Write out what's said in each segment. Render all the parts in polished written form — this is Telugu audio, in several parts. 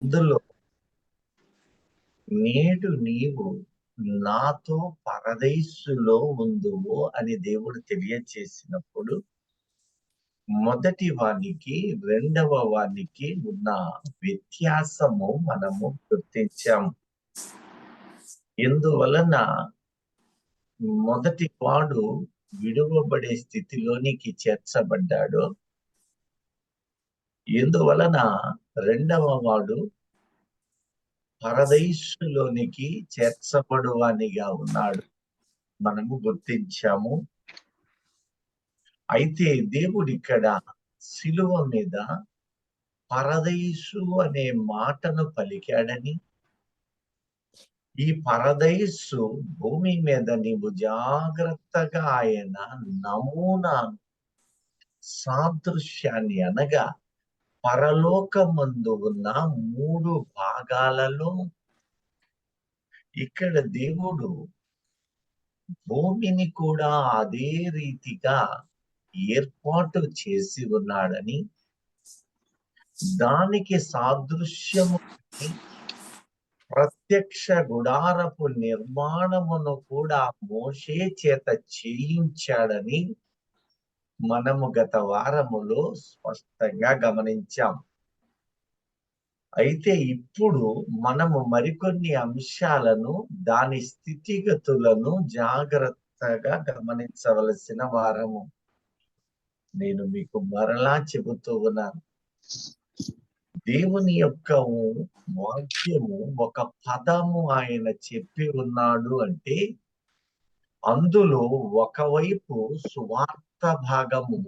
అందులో నేడు నీవు నాతో పరదైస్సులో ఉందువు అని దేవుడు తెలియచేసినప్పుడు మొదటి వానికి రెండవ వానికి ఉన్న వ్యత్యాసము మనము గుర్తించాం. ఎందువలన మొదటి వాడు విడువబడే స్థితిలోనికి చేర్చబడ్డాడు, ఎందువలన రెండవ వాడు పరదైస్సులోనికి చేర్చబడువానిగా ఉన్నాడు మనము గుర్తించాము. అయితే దేవుడు ఇక్కడ శిలువ మీద పరదైసు అనే మాటను పలికాడని, ఈ పరదైసు భూమి మీద నీవు జాగ్రత్తగా ఆయన నమూనా సాదృశ్యాన్ని అనగా పరలోకమందు ఉన్న 3 భాగాలలో ఇక్కడ దేవుడు భూమిని కూడా అదే రీతిగా ఏర్పాటు చేసి ఉన్నాడని, దానికి సాదృశ్యము ప్రత్యక్ష గుడారపు నిర్మాణమును కూడా మోషే చేత చేయించాడని మనము గత వారములో స్పష్టంగా గమనించాం. అయితే ఇప్పుడు మనము మరికొన్ని అంశాలను, దాని స్థితిగతులను జాగ్రత్తగా గమనించవలసిన వారము. నేను మీకు మరలా చెబుతూ ఉన్నాను, దేవుని యొక్క వాక్యము ఒక పదము ఆయన చెప్పి ఉన్నాడు అంటే అందులో ఒకవైపు సువార్త భాగము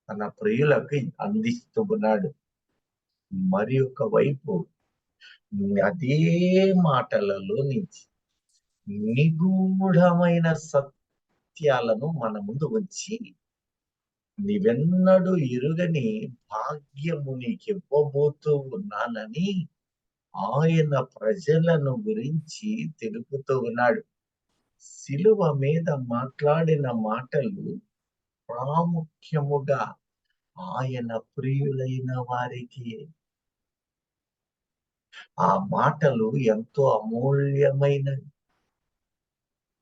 తన ప్రియులకు అందిస్తూ ఉన్నాడు, మరి ఒక వైపు అదే మాటలలో నుంచి నిగూఢమైన సత్యాలను మన ముందు వచ్చి నీవెన్నడూ ఎరుగని భాగ్యము నీకివ్వబోతూ ఉన్నానని ఆయన ప్రజలను గురించి తెలుపుతూ ఉన్నాడు. శిలువ మీద మాట్లాడిన మాటలు ప్రాముఖ్యముగా ఆయన ప్రియులైన వారికి. ఆ మాటలు ఎంతో అమూల్యమైనవి.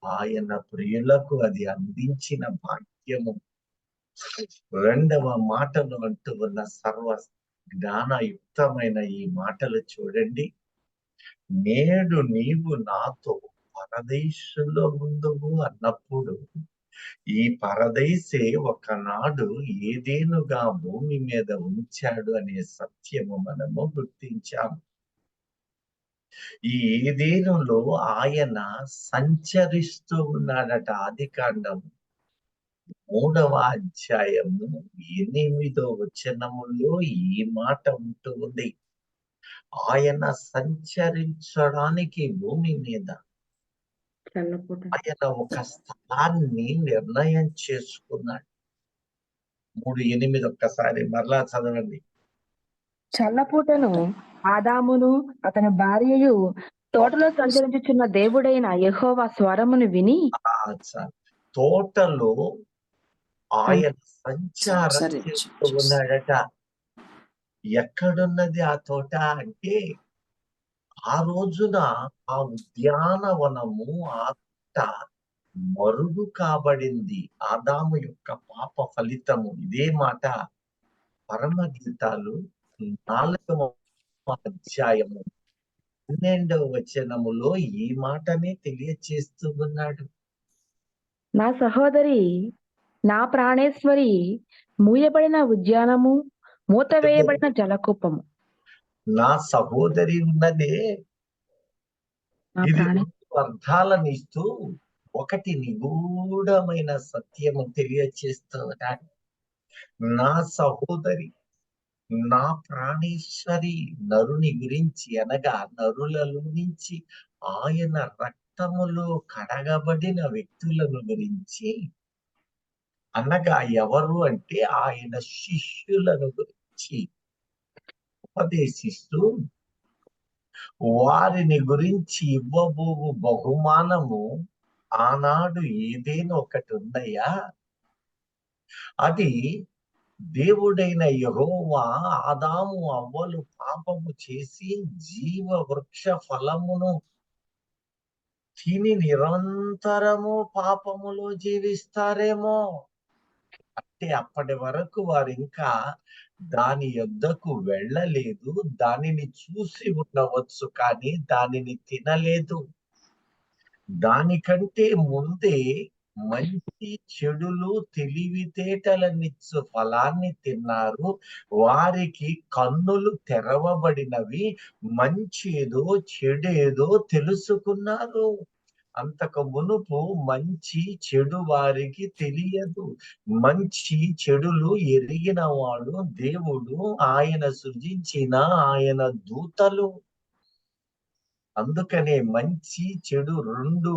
ఆయన ప్రియులకు అది అందించిన భాగ్యము. రెండవ మాటలు అంటూ ఉన్న సర్వ జ్ఞానయుక్తమైన ఈ మాటలు చూడండి. నేడు నీవు నాతో పరదేశంలో ఉందువు అన్నప్పుడు ఈ పరదేశే ఒకనాడు ఏదేనుగా భూమి మీద ఉంచాడు అనే సత్యము మనము గుర్తించాము. ఈ ఏదేనులో ఆయన సంచరిస్తూ ఉన్నాడట. ఆదికాండము 3వ అధ్యాయము 8వ వచనములో ఈ మాట ఉంటూ ఉంది. ఆయన సంచరించడానికి భూమి మీద ఆయన ఒక స్థలాన్ని నిర్ణయం చేసుకున్నాడు. 3:8 ఒక్కసారి మరలా చదవండి. చల్లపూటను ఆదామును అతని భార్యయు తోటలో సంచరించుచున్న దేవుడైన యెహోవా స్వరమును విని, తోటలో ఆయన సంచారం చేస్తూ ఉన్నాడట. ఎక్కడున్నది ఆ తోట అంటే ఆ రోజున ఆ ఉద్యానవనము ఆ తోట మరుగు కాబడింది. ఆదాము యొక్క పాప ఫలితము. ఇదే మాట పరమగీతాలు 4వ అధ్యాయము 12వ వచనములో ఈ మాటనే తెలియచేస్తూ ఉన్నాడు. నా సహోదరి, నా ప్రాణేశ్వరి, మూయబడిన ఉద్యానము, మూతవేయబడిన జలకూపము. నా సహోదరి ఉన్నదే ఇది 2 అర్థాలను ఇస్తూ ఒకటి నిగూఢమైన సత్యము తెలియచేస్తూ ఉన్నాడు. నా సహోదరి, నా ప్రాణేశ్వరి, నరుని గురించి అనగా నరులలో నుంచి ఆయన రక్తములో కడగబడిన వ్యక్తులను గురించి, అనగా ఎవరు అంటే ఆయన శిష్యులను గురించి ఉపదేశిస్తూ వారిని గురించి ఇవ్వబోవు బహుమానము ఆనాడు ఏదైనా ఒకటి ఉందయ్యా, అది దేవుడైన యెహోవా ఆదాము అవ్వలు పాపము చేసి జీవ వృక్ష ఫలమును తిని నిరంతరము పాపములో జీవిస్తారేమో. అంటే అప్పటి వరకు వారు ఇంకా దాని యొద్దకు వెళ్ళలేదు. దానిని చూసి ఉండవచ్చు, కానీ దానిని తినలేదు. దానికంటే ముందే మంచి చెడులు తెలివితేటలనిచ్చు ఫలాన్ని తిన్నారు. వారికి కన్నులు తెరవబడినవి. మంచేదో చెడేదో తెలుసుకున్నారు. అంతకు మునుపు మంచి చెడు వారికి తెలియదు. మంచి చెడులు ఎరిగిన వాడు దేవుడు, ఆయన సృజించిన ఆయన దూతలు. అందుకనే మంచి చెడు రెండు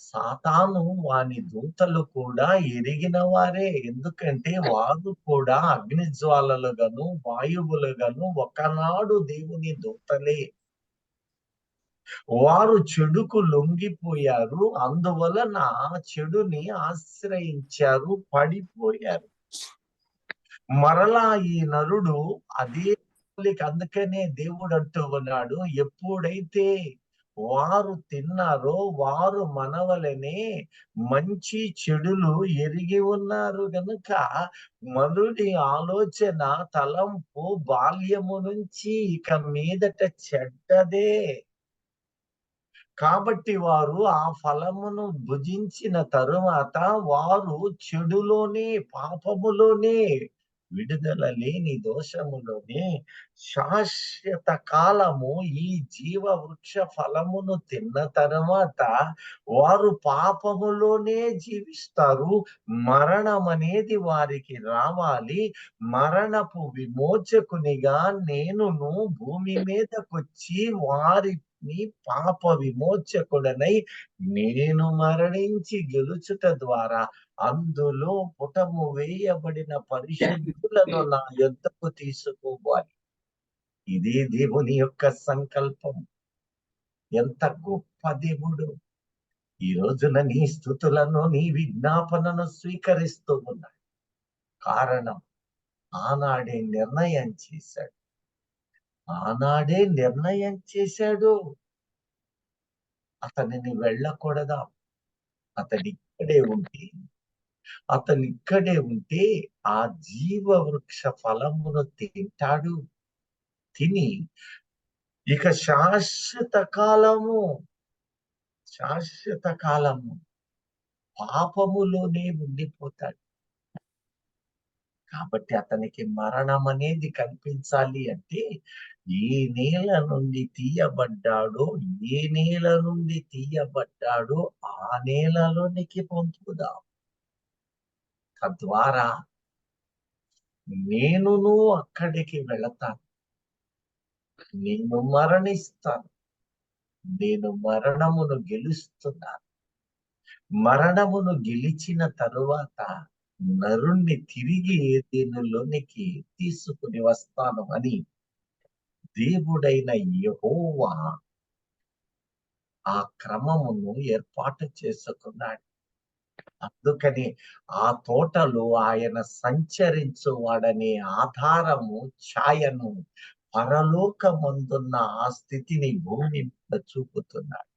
సాతాను వాని దూతలు కూడా ఎరిగిన వారే. ఎందుకంటే వారు కూడా అగ్నిజ్వాలలుగాను వాయువులుగాను ఒకనాడు దేవుని దూతలే. వారు చెడుకు లొంగిపోయారు. అందువలన చెడుని ఆశ్రయించారు, పడిపోయారు. మరలా ఈ నరుడు అదే పోలిక. అందుకనే దేవుడు అంటూ ఉన్నాడు, ఎప్పుడైతే వారు తిన్నారో వారు మనవలనే మంచి చెడులు ఎరిగి ఉన్నారు గనుక మనుడి ఆలోచన తలంపు బాల్యము నుంచి ఇక మీదట చెడ్డదే. కాబట్టి వారు ఆ ఫలమును భుజించిన తరువాత వారు చెడులోనే, పాపములోనే, విడుదల లేని దోషములోనే శాశ్వత కాలము ఈ జీవ వృక్ష ఫలమును తిన్న తరువాత వారు పాపములోనే జీవిస్తారు. మరణం అనేది వారికి రావాలి. మరణపు విమోచకునిగా నేనును భూమి మీదకొచ్చి వారి పాప విమోచకుడనై నేను మరణించి గెలుచుట ద్వారా అందులో పుటము వేయబడిన పరిశుద్ధులను నా యొద్దకు తీసుకోవాలి. ఇదే దేవుని యొక్క సంకల్పం. ఎంత గొప్ప దేవుడు! ఈ రోజున నీ స్తుతులను, నీ విజ్ఞాపనను స్వీకరిస్తూ ఉన్నాడు. కారణం ఆనాడే నిర్ణయం చేశాడు. ఆనాడే నిర్ణయం చేశాడు. అతనిని వెళ్ళకూడదా? అతను ఇక్కడే ఉంటే ఆ జీవ వృక్ష ఫలమును తింటాడు. తిని ఇక శాశ్వత కాలము పాపములోనే ఉండిపోతాడు. కాబట్టి అతనికి మరణం అనేది కనిపించాలి అంటే ఏ నేల నుండి తీయబడ్డాడో ఆ నేలలోనికి పంపుదాం. తద్వారా నేనును అక్కడికి వెళతాను. నేను మరణిస్తాను. నేను మరణమును గెలుస్తున్నాను. మరణమును గెలిచిన తరువాత నరుణ్ణి తిరిగి ఏదెనులోనికి తీసుకుని వస్తాను అని దేవుడైన యెహోవా ఆ క్రమమును ఏర్పాటు చేసుకున్నాడు. అందుకని ఆ తోటలో ఆయన సంచరించువాడనే ఆధారము, ఛాయను, పరలోకమందున్న ఆ స్థితిని భూమి మీద చూపుతున్నాడు.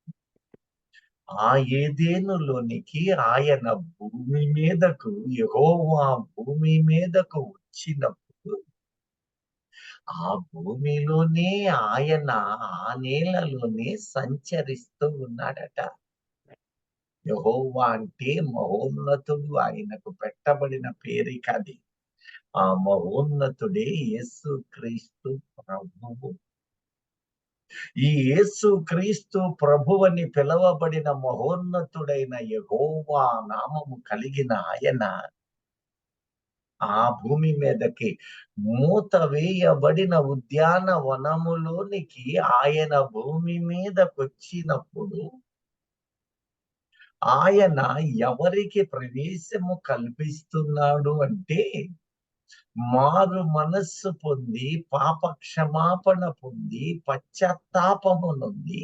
ఆ ఏదెనులోనికి ఆయన యెహోవా భూమి మీదకు వచ్చినప్పుడు ఆ భూమిలోనే ఆయన ఆ నేలలోనే సంచరిస్తూ ఉన్నాడట. యెహోవా అంటే మహోన్నతుడు. ఆయనకు పెట్టబడిన పేరికది. ఆ మహోన్నతుడే యేసుక్రీస్తు ప్రభువు. ఈ యేసుక్రీస్తు ప్రభువని పిలవబడిన మహోన్నతుడైన యెహోవా నామము కలిగిన ఆయన ఆ భూమి మీదకి మూత వేయబడిన ఉద్యానవనములోనికి ఆయన భూమి మీదకొచ్చినప్పుడు ఆయన ఎవరికి ప్రవేశము కల్పిస్తున్నాడు అంటే, మారు మనస్సు పొంది, పాప క్షమాపణ పొంది, పశ్చాత్తాపము నుండి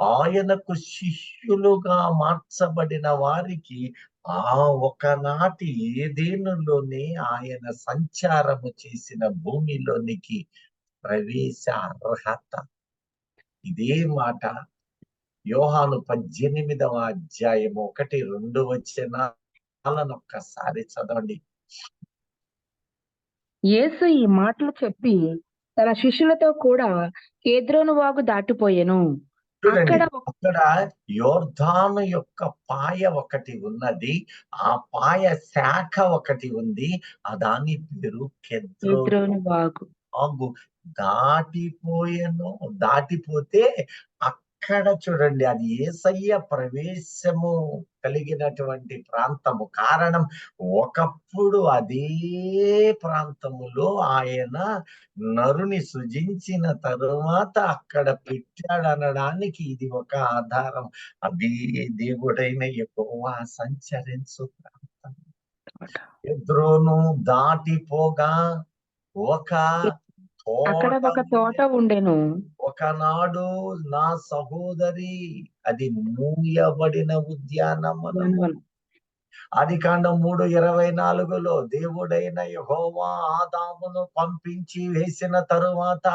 ఆయనకు శిష్యులుగా మార్చబడిన వారికి ఆ ఒకనాటి ఏదేనులోనే ఆయన సంచారము చేసిన భూమిలోనికి ప్రవేశ అర్హత. ఇదే మాట యోహాను 18వ అధ్యాయము 1-2 వచనాలను ఒక్కసారి చదవండి. యేసు ఈ మాటలు చెప్పి తన శిష్యులతో కూడా కేద్రోను వాగు దాటిపోయెను. చూడండి, అక్కడ అక్కడ యోర్దాను యొక్క పాయ ఒకటి ఉన్నది. ఆ పాయ శాఖ ఒకటి ఉంది. ఆ దాని పేరు కెద్రోను కేద్రోను వాగు. వాగు. దాటిపోయెను. దాటిపోతే అక్కడ చూడండి, అది యేసయ్య ప్రవేశము కలిగినటువంటి ప్రాంతము. కారణం, ఒకప్పుడు అదే ప్రాంతములో ఆయన నరుని సృజించిన తరువాత అక్కడ పెట్టాడనడానికి ఇది ఒక ఆధారం. అది దేవుడైన యెహోవా సంచరించు ప్రాంతం. ఎద్రోను దాటిపోగా ఒక అక్కడ తోట ఒక తోట ఉండెను. ఉండెను. ఒకనాడు నా సహోదరి, అది మూయబడిన ఉద్యానవనము. ఉద్యానవనం. ఆదికాండం 3:24లో దేవుడైన యెహోవా ఆదామును పంపించి వేసిన తరువాత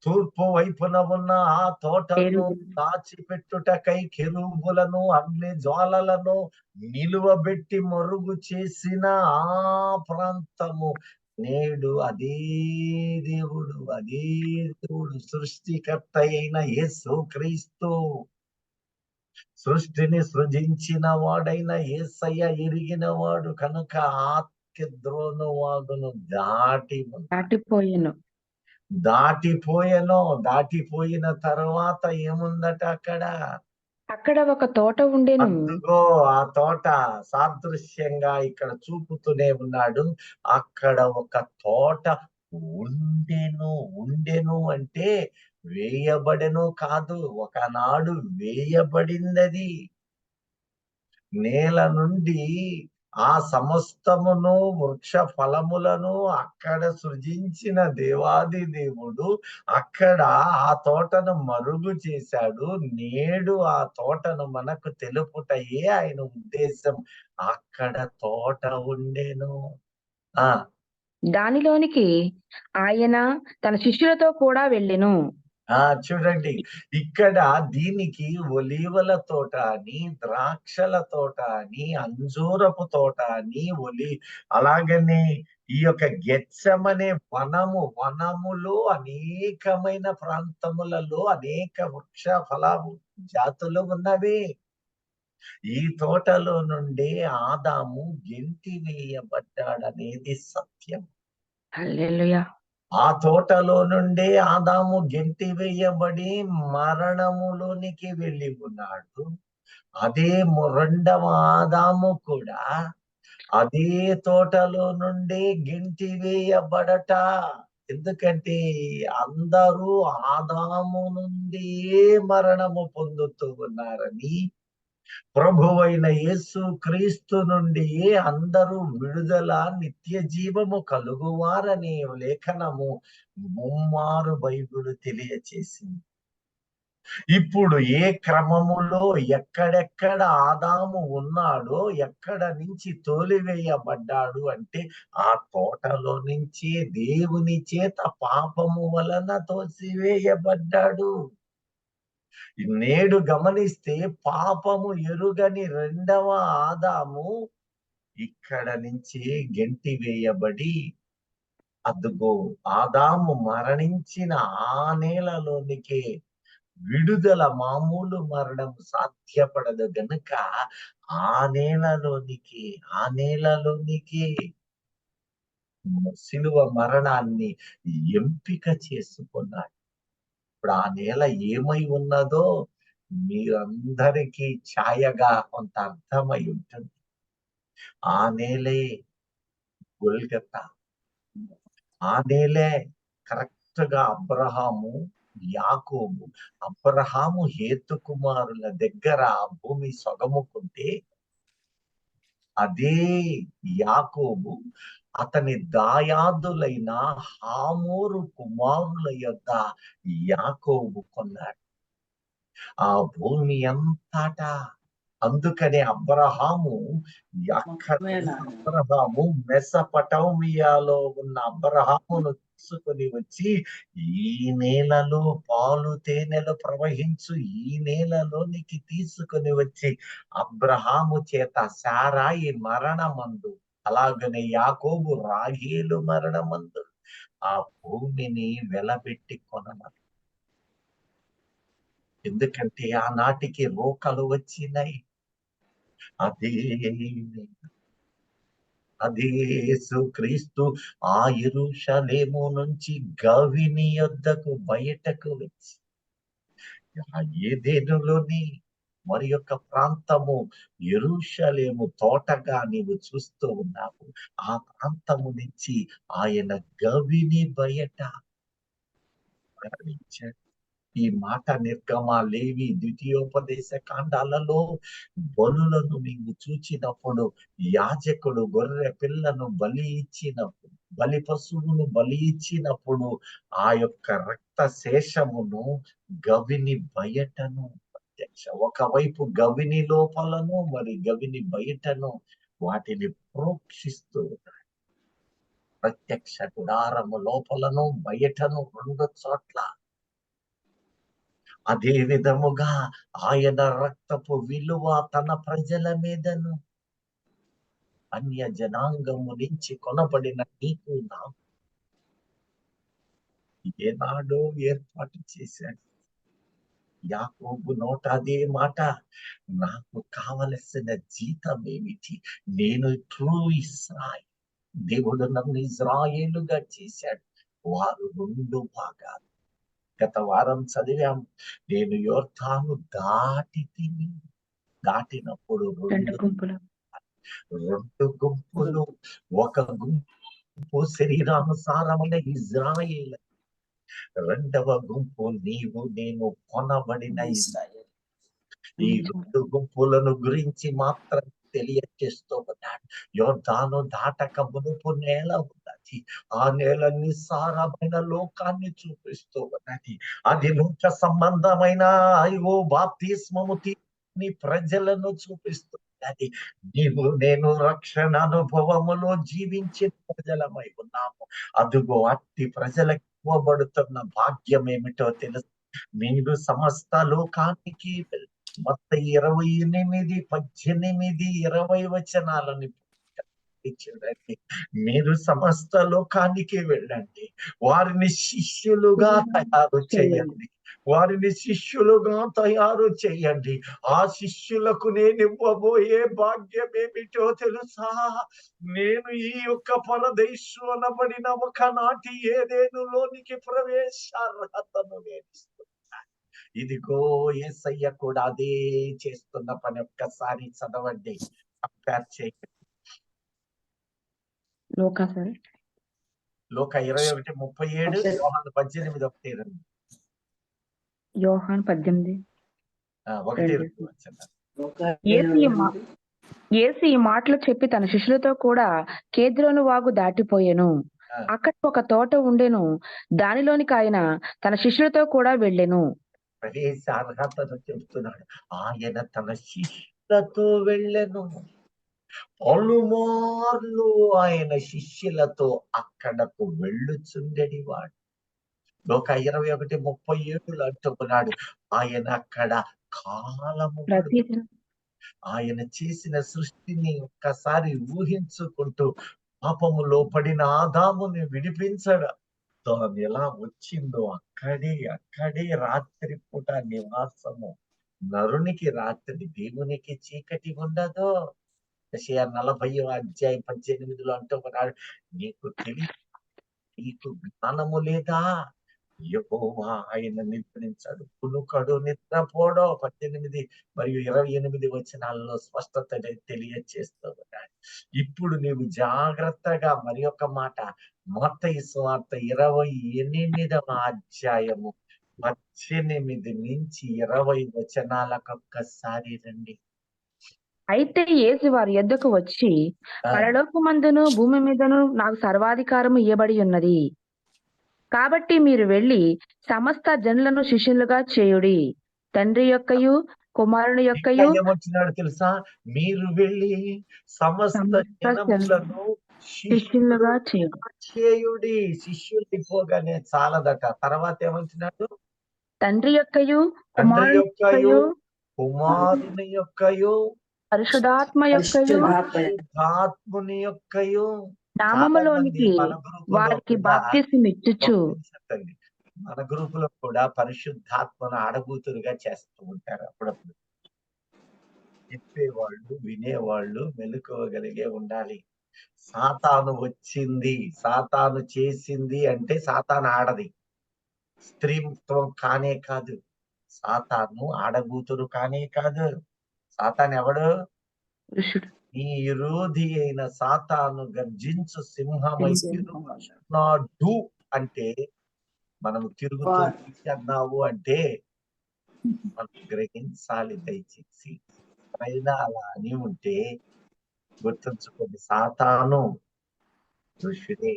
తూర్పు వైపున ఉన్న ఆ తోటను దాచిపెట్టుటకై కెరూబులను అగ్ని జ్వాలలను నిలువబెట్టి మరుగు చేసిన ఆ ప్రాంతము నేడు అదే దేవుడు సృష్టికర్త అయిన యేసుక్రీస్తు, సృష్టిని సృజించిన వాడైన యేసయ్య ఎరిగిన వాడు కనుక ఆ కెద్రోను వాగును దాటిపోయెను. దాటిపోయిన తర్వాత ఏముందట అక్కడ? అక్కడ ఒక తోట ఉండెను. అద్దుగో ఆ తోట సాదృశ్యంగా ఇక్కడ చూపుతూనే ఉన్నాడు. అక్కడ ఒక తోట ఉండెను అంటే వేయబడెను కాదు, ఒకనాడు వేయబడిందది. నేల నుండి ఆ సమస్తమును వృక్ష ఫలములను అక్కడ సృజించిన దేవాది దేవుడు అక్కడ ఆ తోటను మరుగు చేశాడు. నేడు ఆ తోటను మనకు తెలుపుటయే ఆయన ఉద్దేశం. అక్కడ తోట ఉండెను. ఆ దానిలోనికి ఆయన తన శిష్యులతో కూడా వెళ్ళెను. చూడండి, ఇక్కడ దీనికి ఒలీవల తోట అని, ద్రాక్షల తోట అని, అంజూరపు తోట అని, అలాగనే ఈ యొక్క గెత్సెమనే వనములో అనేకమైన ప్రాంతములలో అనేక వృక్ష ఫల జాతులు ఉన్నవి. ఈ తోటలో నుండి ఆదాము గెంటి వేయబడ్డాడనేది సత్యం. హల్లెలూయా. ఆ తోటలో నుండి ఆదాము గెంటి వేయబడి మరణములోనికి వెళ్ళి ఉన్నాడు. అదే రెండవ ఆదాము కూడా అదే తోటలో నుండి గెంటి వేయబడట. ఎందుకంటే అందరూ ఆదాము నుండియే మరణము పొందుతూ ఉన్నారని, ప్రభువైన యేసు క్రీస్తు నుండి అందరూ విడుదల నిత్య జీవము కలుగువారనే లేఖనము ముమ్మారు బైబిలు తెలియచేసింది. ఇప్పుడు ఏ క్రమములో ఎక్కడెక్కడ ఆదాము ఉన్నాడో, ఎక్కడ నుంచి తోలివేయబడ్డాడు అంటే ఆ తోటలో నుంచి దేవుని చేత పాపము వలన తోసివేయబడ్డాడు. నేడు గమనిస్తే పాపము ఎరుగని రెండవ ఆదాము ఇక్కడ నుంచి గెంటి వేయబడి, అదుగో ఆదాము మరణించిన ఆ నేలలోనికే విడుదల, మామూలు మరణం సాధ్యపడదు గనుక ఆ నేలలోనికి శిలువ మరణాన్ని ఎంపిక చేసుకున్నాడు. ఇప్పుడు ఆ నేల ఏమై ఉన్నదో మీరందరికీ ఛాయగా కొంత అర్థమై ఉంటుంది. ఆ నేలే గొల్గొతా. ఆ నేలే కరెక్ట్ గా యాకోబు అబ్రహాము హేతు కుమారుల దగ్గర ఆ భూమి సొగముకుంటే, అదే యాకోబు అతని దాయాదులైన హామోరు కుమారుల యొద్ద యాకోబు కొన్నాడు. ఆ భూమి అంతటా అందుకనే అబ్రహాము మెసపటోమియాలో ఉన్న అబ్రహామును తీసుకొని వచ్చి, ఈ నేలలో పాలు తేనెలు ప్రవహించు ఈ నేలలోనికి తీసుకొని వచ్చి అబ్రహాము చేత శారాయి మరణమందు, అలాగనే యాకోబు రాహేలు మరణమందు ఆ భూమిని వెలబెట్టి కొనమని. ఎందుకంటే ఆనాటికి రోకలు వచ్చినాయి. అదే యేసుక్రీస్తు ఆ యెరూషలేము నుంచి గవిని యొద్దకు బయటకు వచ్చి, ఆ ఏదెనులోని మరి యొక్క ప్రాంతము యెరూషలేము తోటగా నీవు చూస్తూ ఉన్నావు. ఆ ప్రాంతము నుంచి ఆయన గవిని బయట మరణించాడు. ఈ మాట లేవి ద్వితీయోపదేశ కాండాలలో బలులను నీవు చూచినప్పుడు, యాజకుడు గొర్రె పిల్లను బలి ఇచ్చినప్పుడు, బలి పశువును బలి ఇచ్చినప్పుడు ఆ యొక్క రక్త శేషమును గవిని బయటను ఒకవైపు గవిని లోపలను మరి గవిని బయటను వాటిని ప్రోక్షిస్తూ ఉన్నాడు. ప్రత్యక్ష గుడారము లోపలను బయటను 2 చోట్ల. అదే విధముగా ఆయన రక్తపు విలువ తన ప్రజల మీదను, అన్య జనాంగము నుంచి కొనబడిన నీకు నాకు ఏనాడో ఏర్పాటు చేశాడు. యాకోబు నోట అదే మాట, నాకు కావలసిన జీతం ఏమిటి? నేను ట్రూ ఇశ్రాయేలు, దేవుడు నన్ను ఇజ్రాయేలుగా చేశాడు. వారు 2 భాగాలు. గత వారం చదివాం, నేను యోర్దాను దాటినప్పుడు 2 గుంపులు, ఒక గుంపు శరీరానుసారమైన ఇజ్రాయేల్, రెండవ గుంపు నీవు నేను కొనబడిన ఇజ్రాయేల్. ఈ 2 గుంపులను గురించి మాత్రం తెలియచేస్తూ ఉన్నాడు. యోర్దాను దాటక మునుపు నేల ఉన్నది. ఆ నేల నిస్సారమైన లోకాన్ని చూపిస్తూ ఉన్నది. అది లోక సంబంధమైన బాప్తిస్మము నీ ప్రజలను చూపిస్తున్నది. నీవు నేను రక్షణ అనుభవములో జీవించే ప్రజలమై ఉన్నాము. అదుగో అట్టి ప్రజలకు ఇవ్వబడుతున్న భాగ్యం ఏమిటో తెలుసు. మీరు సమస్త లోకానికి మొత్తం 28, 18, 20 వచనాలని చూడండి. మీరు సమస్త లోకానికి వెళ్ళండి, వారిని శిష్యులుగా తయారు చేయండి, వారిని శిష్యులుగా తయారు చేయండి. ఆ శిష్యులకు నేను ఇవ్వబోయే భాగ్యం ఏమిటో తెలుసా? నేను ఈ యొక్క పరదేశు అనబడిన ఒకనాటి ఏదేనులోనికి ప్రవేశార్హతను నేను ఇస్తున్నాను. ఇదిగో యేసయ్య కూడా అదే చేస్తున్న పని. ఒక్కసారి చదవండి, కంపేర్ చేయండి. లోక 21:37, యోహాను 18:1-2. యోహాను 18. యేసు ఈ మాటలు చెప్పి తన శిష్యులతో కూడా కేద్రోను వాగు దాటిపోయెను. అక్కడ ఒక తోట ఉండెను, దానిలోనికి ఆయన తన శిష్యులతో కూడా వెళ్ళెను. ప్రవేశార్హతను చెప్తున్నాడు. ఆయన తన శిష్యులతో వెళ్ళెను. పలుమార్లు ఆయన శిష్యులతో అక్కడకు వెళ్ళుచుండెడివాడు. లోక 21:37 అంటున్నాడు, ఆయన అక్కడ కాలము ఆయన చేసిన సృష్టిని ఒక్కసారి ఊహించుకుంటూ పాపములో పడిన ఆదాముని విడిపించడం తాను ఎలా వచ్చిందో అక్కడే రాత్రి పూట నివాసము. నరునికి రాత్రి, దేవునికి చీకటి ఉండదు. యెషయా 40:18 అంటున్నాడు, నీకు జ్ఞానము లేదా? యెహోవా ఆయన నిద్రించాడు, కునుకడు, నిద్రపోడో. 18 మరియు 28 వచనాలలో స్పష్టత తెలియచేస్తూ ఉన్నాడు. ఇప్పుడు నీవు జాగ్రత్తగా మరి ఒక మాట, మత్తయి సువార్త 28వ అధ్యాయము 18 నుంచి 20 వచనాలకు ఒక్కసారి రండి. అయితే యేసు వారి యొద్దకు వచ్చి, పరలోకమందును భూమి మీదను నాకు సర్వాధికారము ఇయ్యబడి ఉన్నది. కాబట్టి మీరు వెళ్ళి సమస్త జనులను శిష్యులుగా చేయుడి. తండ్రి యొక్కయు కుమారుని ఇంకా యొక్కయు ఏమొచ్చినాడు తెలుసా? మీరు వెళ్ళి సమస్త సమస్త జనములను శిష్యులుగా శిష్యులుగా చేయుడి. శిష్యులు అయిపోగానే చాలదట. తర్వాత ఏమంటున్నాడు? తండ్రి యొక్కయు తండ్రి కుమారుని యొక్కయు యొక్కయు కుమారుని యొక్కయు పరిశుధాత్మ యొక్కయు పరిశుద్ధాత్ముని యొక్కయు. చాలా మంది నామములోనికి మన గ్రూపులో వారికి కూడా బాప్తిసమిచ్చుచు. ఒక నిమిషం తల్లి. మన గ్రూపులో కూడా పరిశుద్ధాత్మను ఆడబూతురుగా చేస్తూ ఉంటారు అప్పుడప్పుడు. చెప్పేవాళ్ళు, వినేవాళ్ళు మెలకువగలిగే ఉండాలి. సాతాను వచ్చింది, సాతాను చేసింది అంటే సాతాను ఆడది. స్త్రీత్వం కానే కాదు. సాతాను ఆడబూతురు కానే కాదు. సాతాను ఎవడు? పురుషుడు నీ విరోధి అయిన సాతాను గర్జించు సింహమై తిరుగుచున్నాడు అంటే మనం తిరుగుతూ తిరిగన్నావు అంటే మనం గ్రహించాలి దయచేసి. పైన అలా అని ఉంటే గుర్తుంచుకోండి, సాతాను పురుషుడే.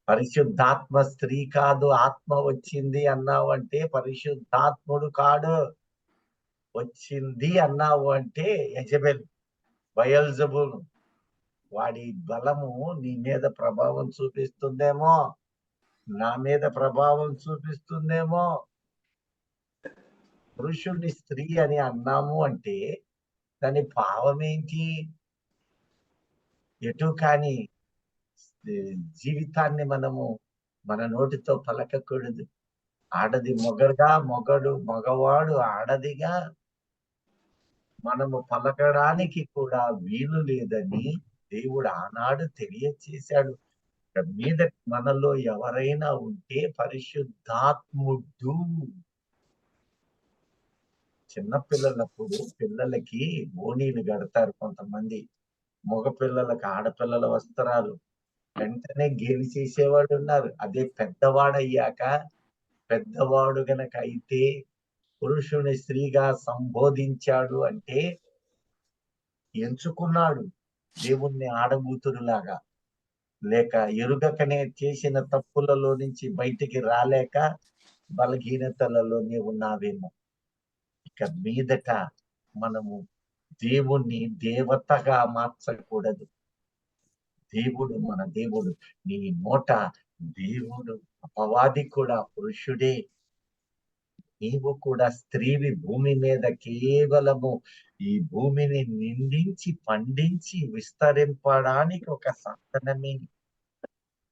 పరిశుద్ధాత్మ స్త్రీ కాదు, ఆత్మ వచ్చింది అన్నావు అంటే పరిశుద్ధాత్ముడు కాడు. వచ్చింది అన్నావు అంటే యజబెల్, బయల్జబూల్, వాడి బలము నీ మీద ప్రభావం చూపిస్తుందేమో, నా మీద ప్రభావం చూపిస్తుందేమో. పురుషుణ్ణి స్త్రీ అని అన్నాము అంటే దాని భావం ఏంటి? ఎటు కాని జీవితాన్ని మనము మన నోటితో పలకకూడదు. ఆడది మొగడుగా, మొగడు మగవాడు ఆడదిగా మనము పలకడానికి కూడా వీలు లేదని దేవుడు ఆనాడు తెలియచేశాడు. మీద మనలో ఎవరైనా ఉంటే పరిశుద్ధాత్ముడు. చిన్నపిల్లలప్పుడు పిల్లలకి ఓణీలు కడతారు కొంతమంది. మగ పిల్లలకు ఆడపిల్లల వస్త్రాలు వెంటనే గేలి చేసేవాడు ఉన్నారు. అదే పెద్దవాడయ్యాక, పెద్దవాడు గనక అయితే పురుషుని స్త్రీగా సంబోధించాడు అంటే ఎంచుకున్నాడు దేవుణ్ణి ఆడబూతురులాగా. లేక ఎరుగకనే చేసిన తప్పులలో నుంచి బయటికి రాలేక బలహీనతలలోనే ఉన్నావేమో. ఇక మీదట మనము దేవుణ్ణి దేవతగా మార్చకూడదు. దేవుడు మన దేవుడు. నీ నోట దేవుడు, అపవాది కూడా పురుషుడే. నీవు కూడా స్త్రీవి. భూమి మీద కేవలము ఈ భూమిని నిండించి పండించి విస్తరింపడానికి ఒక సాధనమే.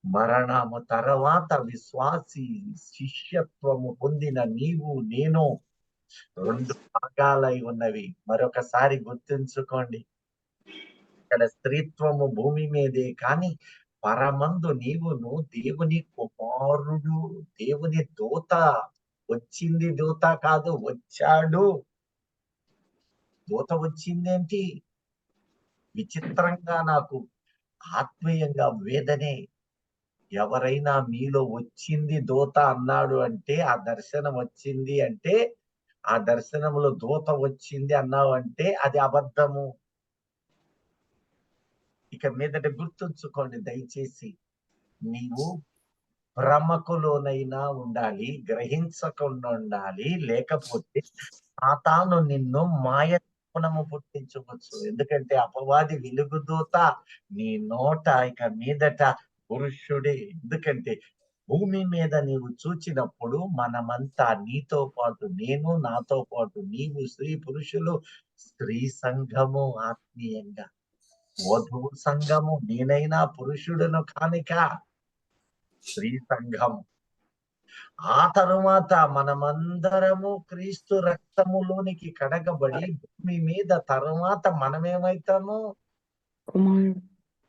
మరణము తర్వాత విశ్వాసి శిష్యత్వము పొందిన నీవు నేను 2 భాగాలై ఉన్నవి. మరొకసారి గుర్తుంచుకోండి. ఇక్కడ స్త్రీత్వము భూమి మీదే కానీ పరమందు నీవును దేవుని కుమారుడు, దేవుని దూత. వచ్చింది దూత కాదు, వచ్చాడు. దూత వచ్చిందేంటి? విచిత్రంగా నాకు ఆత్మీయంగా వేదనే. ఎవరైనా మీలో వచ్చింది దూత అన్నాడు అంటే, ఆ దర్శనం వచ్చింది అంటే, ఆ దర్శనంలో దూత వచ్చింది అన్నావు అంటే అది అబద్ధము. ఇక మీదట గుర్తుంచుకోండి దయచేసి. నీవు భ్రమకులోనైనా ఉండాలి, గ్రహించకుండా ఉండాలి. లేకపోతే సాతాను నిన్ను మాయగుణము పుట్టించవచ్చు. ఎందుకంటే అపవాది వెలుగుదూత. నీ నోట ఇక మీదట పురుషుడే. ఎందుకంటే భూమి మీద నీవు చూచినప్పుడు మనమంతా నీతో పాటు నేను, నాతో పాటు నీవు, స్త్రీ పురుషులు, స్త్రీ సంఘము ఆత్మీయంగా, వధువు సంఘము, నేనైనా పురుషుడును కానిక స్త్రీ సంఘం. ఆ తరువాత మనమందరము క్రీస్తు రక్తములోనికి కడగబడి భూమి మీద తరువాత మనమేమైతాము?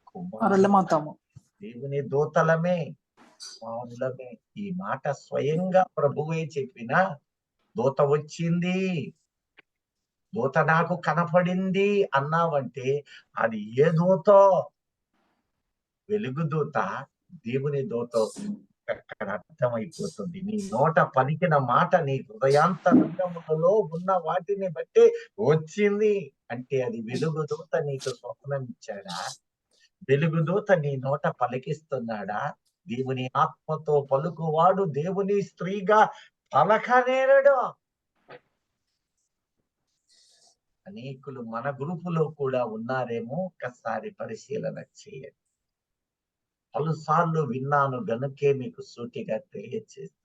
కుమారులమవుతాము. దేవుని దూతలమే, కుమారులమే. ఈ మాట స్వయంగా ప్రభువే చెప్పిన. దూత వచ్చింది, దూత నాకు కనపడింది అన్నావంటే అది ఏ దూతో? వెలుగు దూత, దేవుని దూత అక్కడ అర్థమైపోతుంది. నీ నోట పలికిన మాట నీ హృదయాంతరంగములలో ఉన్న వాటిని బట్టి వచ్చింది అంటే అది వెలుగు దూత నీకు స్వప్నం ఇచ్చాడా? వెలుగు దూత నీ నోట పలికిస్తున్నాడా? దేవుని ఆత్మతో పలుకువాడు దేవుని స్త్రీగా పలకనేరడు. అనేకులు మన గ్రూపులో కూడా ఉన్నారేమో, ఒక్కసారి పరిశీలన చేయండి. పలుసార్లు విన్నాను గనుకే మీకు సూటిగా తెలియచేస్తున్నాను.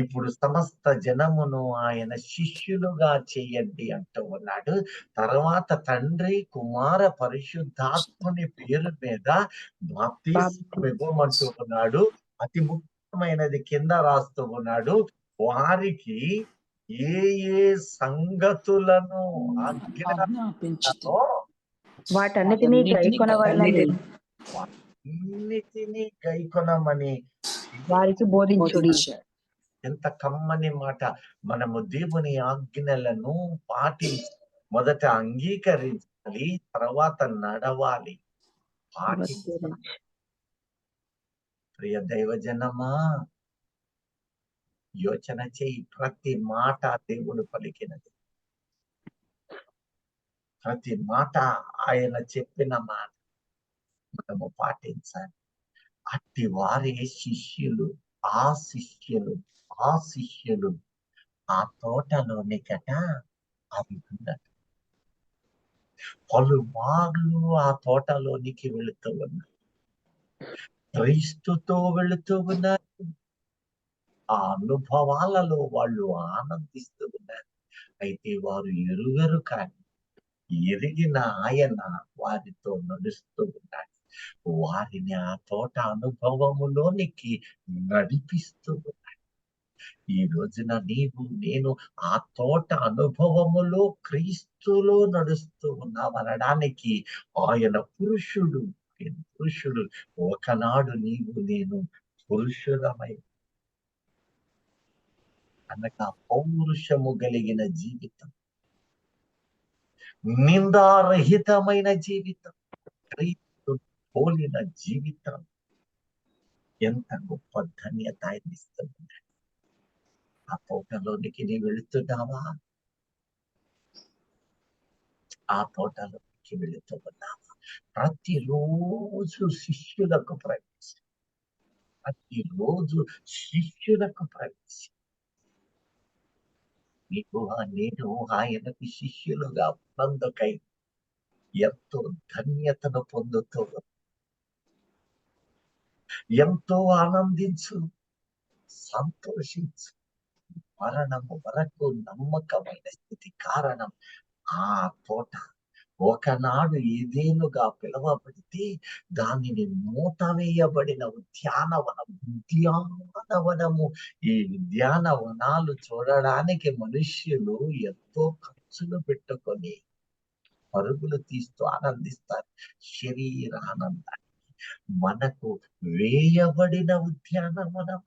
ఇప్పుడు సమస్త జనమును ఆయన శిష్యులుగా చేయండి అంటూ ఉన్నాడు. తర్వాత తండ్రి, కుమార, పరిశుద్ధాత్ముని పేరు మీద బాప్తిస్మం ఇవ్వమంటూ ఉన్నాడు. అతి ముఖ్యమైనది కింద రాస్తూ ఉన్నాడు, వారికి ఏ ఏ సంగతులను ఆజ్ఞాపించుతూ ఆజ్ఞాపించానో వాటన్నిటినీ గైకొనవలెనని వాటన్నిటినీ గైకొనమని వారికి బోధించుడి. బోధించాడు. ఎంత కమ్మని మాట. మనము దేవుని ఆజ్ఞలను పాటించి మొదట అంగీకరించాలి, తర్వాత నడవాలి, పాటించాలి. ప్రియ దైవజనమా, యోచన చేయి. ప్రతి మాట దేవుడు పలికినది, ప్రతి మాట ఆయన చెప్పిన మాట మనము పాటించాలి. అట్టి వారే శిష్యులు. ఆ శిష్యులు ఆ తోటలోనికట అవి ఉన్నది. పలుమార్లు ఆ తోటలోనికి వెళుతూ ఉన్నారు, క్రీస్తుతో వెళుతూ ఉన్నారు. ఆ అనుభవాలలో వాళ్ళు ఆనందిస్తూ ఉన్నారు. అయితే వారు ఎరుగరు, కానీ ఎరిగిన ఆయన వారితో నడుస్తూ ఉన్నాడు. వారిని ఆ తోట అనుభవములోనికి నడిపిస్తూ ఉన్నాడు. ఈ రోజున నీవు నేను ఆ తోట అనుభవములో క్రీస్తులో నడుస్తూ ఉన్నామనడానికి ఆయన పురుషుడు. ఒకనాడు నీవు నేను పురుషులమై అనగా పౌరుషము కలిగిన జీవితం, నిందారహితమైన జీవితం, క్రీస్తు పోలిన జీవితం ఎంత గొప్ప ధన్యత ఇస్తుంది. ఆ తోటలోనికి నీ వెళుతున్నావా? ఆ తోటలోనికి వెళుతూ ఉన్నావా? ప్రతిరోజు శిష్యులకు ప్రవేశం, ప్రతిరోజు శిష్యులకు ప్రవేశం. నీకు నేను ఆయనకు శిష్యులుగా ఉన్నందుకై ఎంతో ధన్యతను పొందుతూ, ఎంతో ఆనందించు, సంతోషించు. మరణము వరకు నమ్మకమైన స్థితి కారణం ఆ తోట ఒకనాడు ఏదేనుగా పిలువబడితే దానిని మూత వేయబడిన ఉద్యానవనము. ఈ ఉద్యానవనాలు చూడడానికి మనుష్యులు ఎంతో ఖర్చులు పెట్టుకొని పరుగులు తీస్తూ ఆనందిస్తారు. శరీర ఆనందాన్ని మనకు వేయబడిన ఉద్యానవనం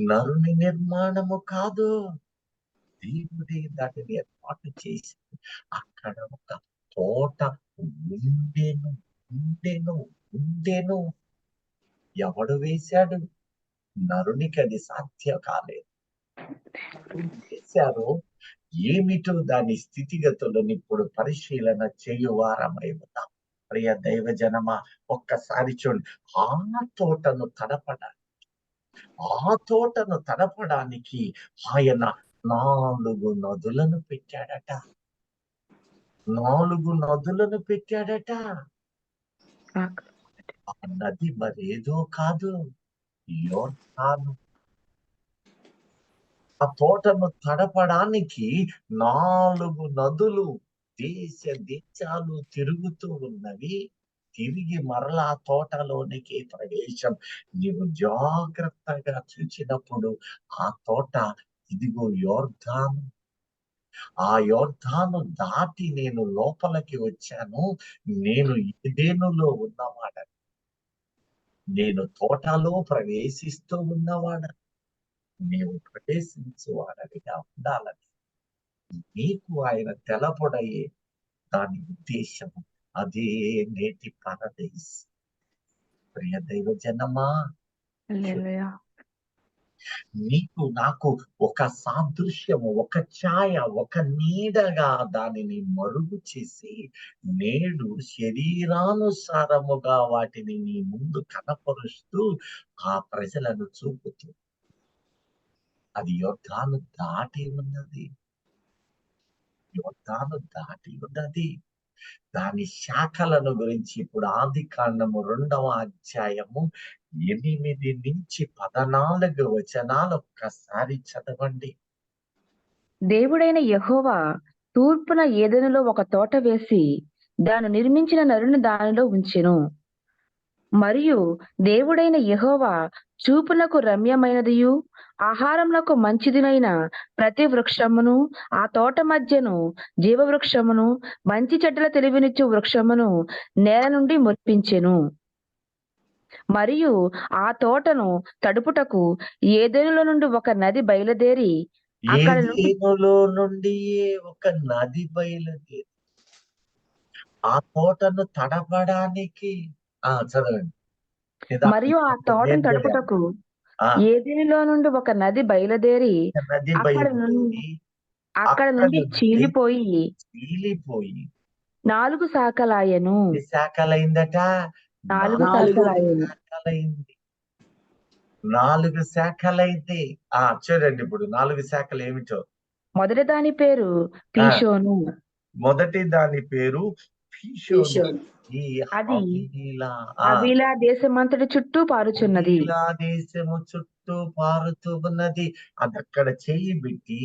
నరుని నిర్మాణము కాదు, దేవుడే దాటిని ఏర్పాటు చేసి అక్కడ ఒక తోట ఉండెను. ఎవడు వేశాడు? నరునికి అది సాధ్యం కాలేదు. వేశారు. ఏమిటో దాని స్థితిగతులను ఇప్పుడు పరిశీలన చేయువారమై ఉన్నాం. ప్రియ దైవజనమా, ఒక్కసారి చూడండి. ఆ తోటను తడపడానికి ఆయన 4 నదులను పెట్టాడట. 4 నదులను పెట్టాడట. ఆ నది మరేదో కాదు, యోర్దాను. ఆ తోటను తడపడానికి 4 నదులు దేశాలు తిరుగుతూ ఉన్నవి. తిరిగి మరలా తోటలోనికి ప్రవేశం. నీవు జాగ్రత్తగా చూచినప్పుడు ఆ తోట, ఇదిగో యోర్దాను. ఆ యోర్దాను దాటి నేను లోపలికి వచ్చాను. నేను ఏదెనులో ఉన్నవాడని, నేను తోటలో ప్రవేశిస్తూ ఉన్నవాడని, నీవు ప్రవేశించువాడనిగా ఉండాలని నీకు ఆయన తెలపడయే దాని ఉద్దేశము. అదే నేటి పరదేశ్. ప్రియ దైవజనమా, నీకు నాకు ఒక సాదృశ్యము, ఒక ఛాయ, ఒక నీడగా దానిని మరుగు చేసి నేడు శరీరానుసారముగా వాటిని నీ ముందు కనపరుస్తూ ఆ ప్రజలను చూపుతూ, అది యోర్దాను దాటి ఉన్నది. యోర్దాను దాటి ఉన్నది. దాని శాఖలను గురించి ఇప్పుడు ఆదికాండము 2వ అధ్యాయము 8-14 వచనాలు ఒక్కసారి చదవండి. దేవుడైన యెహోవా తూర్పున ఏదెనులో ఒక తోట వేసి దాన్ని నిర్మించిన నరుని దానిలో ఉంచెను. మరియు దేవుడైన యెహోవా చూపునకు రమ్యమైనదియు ఆహారమునకు మంచిదినైన ప్రతి వృక్షమును ఆ తోట మధ్యను జీవవృక్షమును మంచి చెడ్డల తెలివినిచ్చు వృక్షమును నేల నుండి మొలిపించెను. మరియు ఆ తోటను తడుపుటకు ఏదెనులో నుండి ఒక నది బయలుదేరి అక్కడ నుండి ఏదెనులో నుండి ఒక నది బయలుదేరి ఆ తోటను తడపడానికి చదవండి. మరియు ఆ తోటను తడుపుటకు ఏదెనులో నుండి ఒక నది బయలుదేరి నది అక్కడ నుండి బయలుదేరి చీలిపోయి చీలిపోయి 4 శాఖలాయెను. ఎన్ని శాఖలైందట? 4 4 శాఖలాయెను. శాఖలైంది. 4 శాఖలైతే చూడండి ఇప్పుడు 4 శాఖలు ఏమిటో. మొదటి దాని పేరు పీషోను. మొదటి దాని పేరు పీషోను. పీషోను. ఈ అది హవీలా హవీలా దేశమంతటి చుట్టూ పారుచున్నది. హవీలా దేశము చుట్టూ పారుతూ ఉన్నది. అది అక్కడ చేయి పెట్టి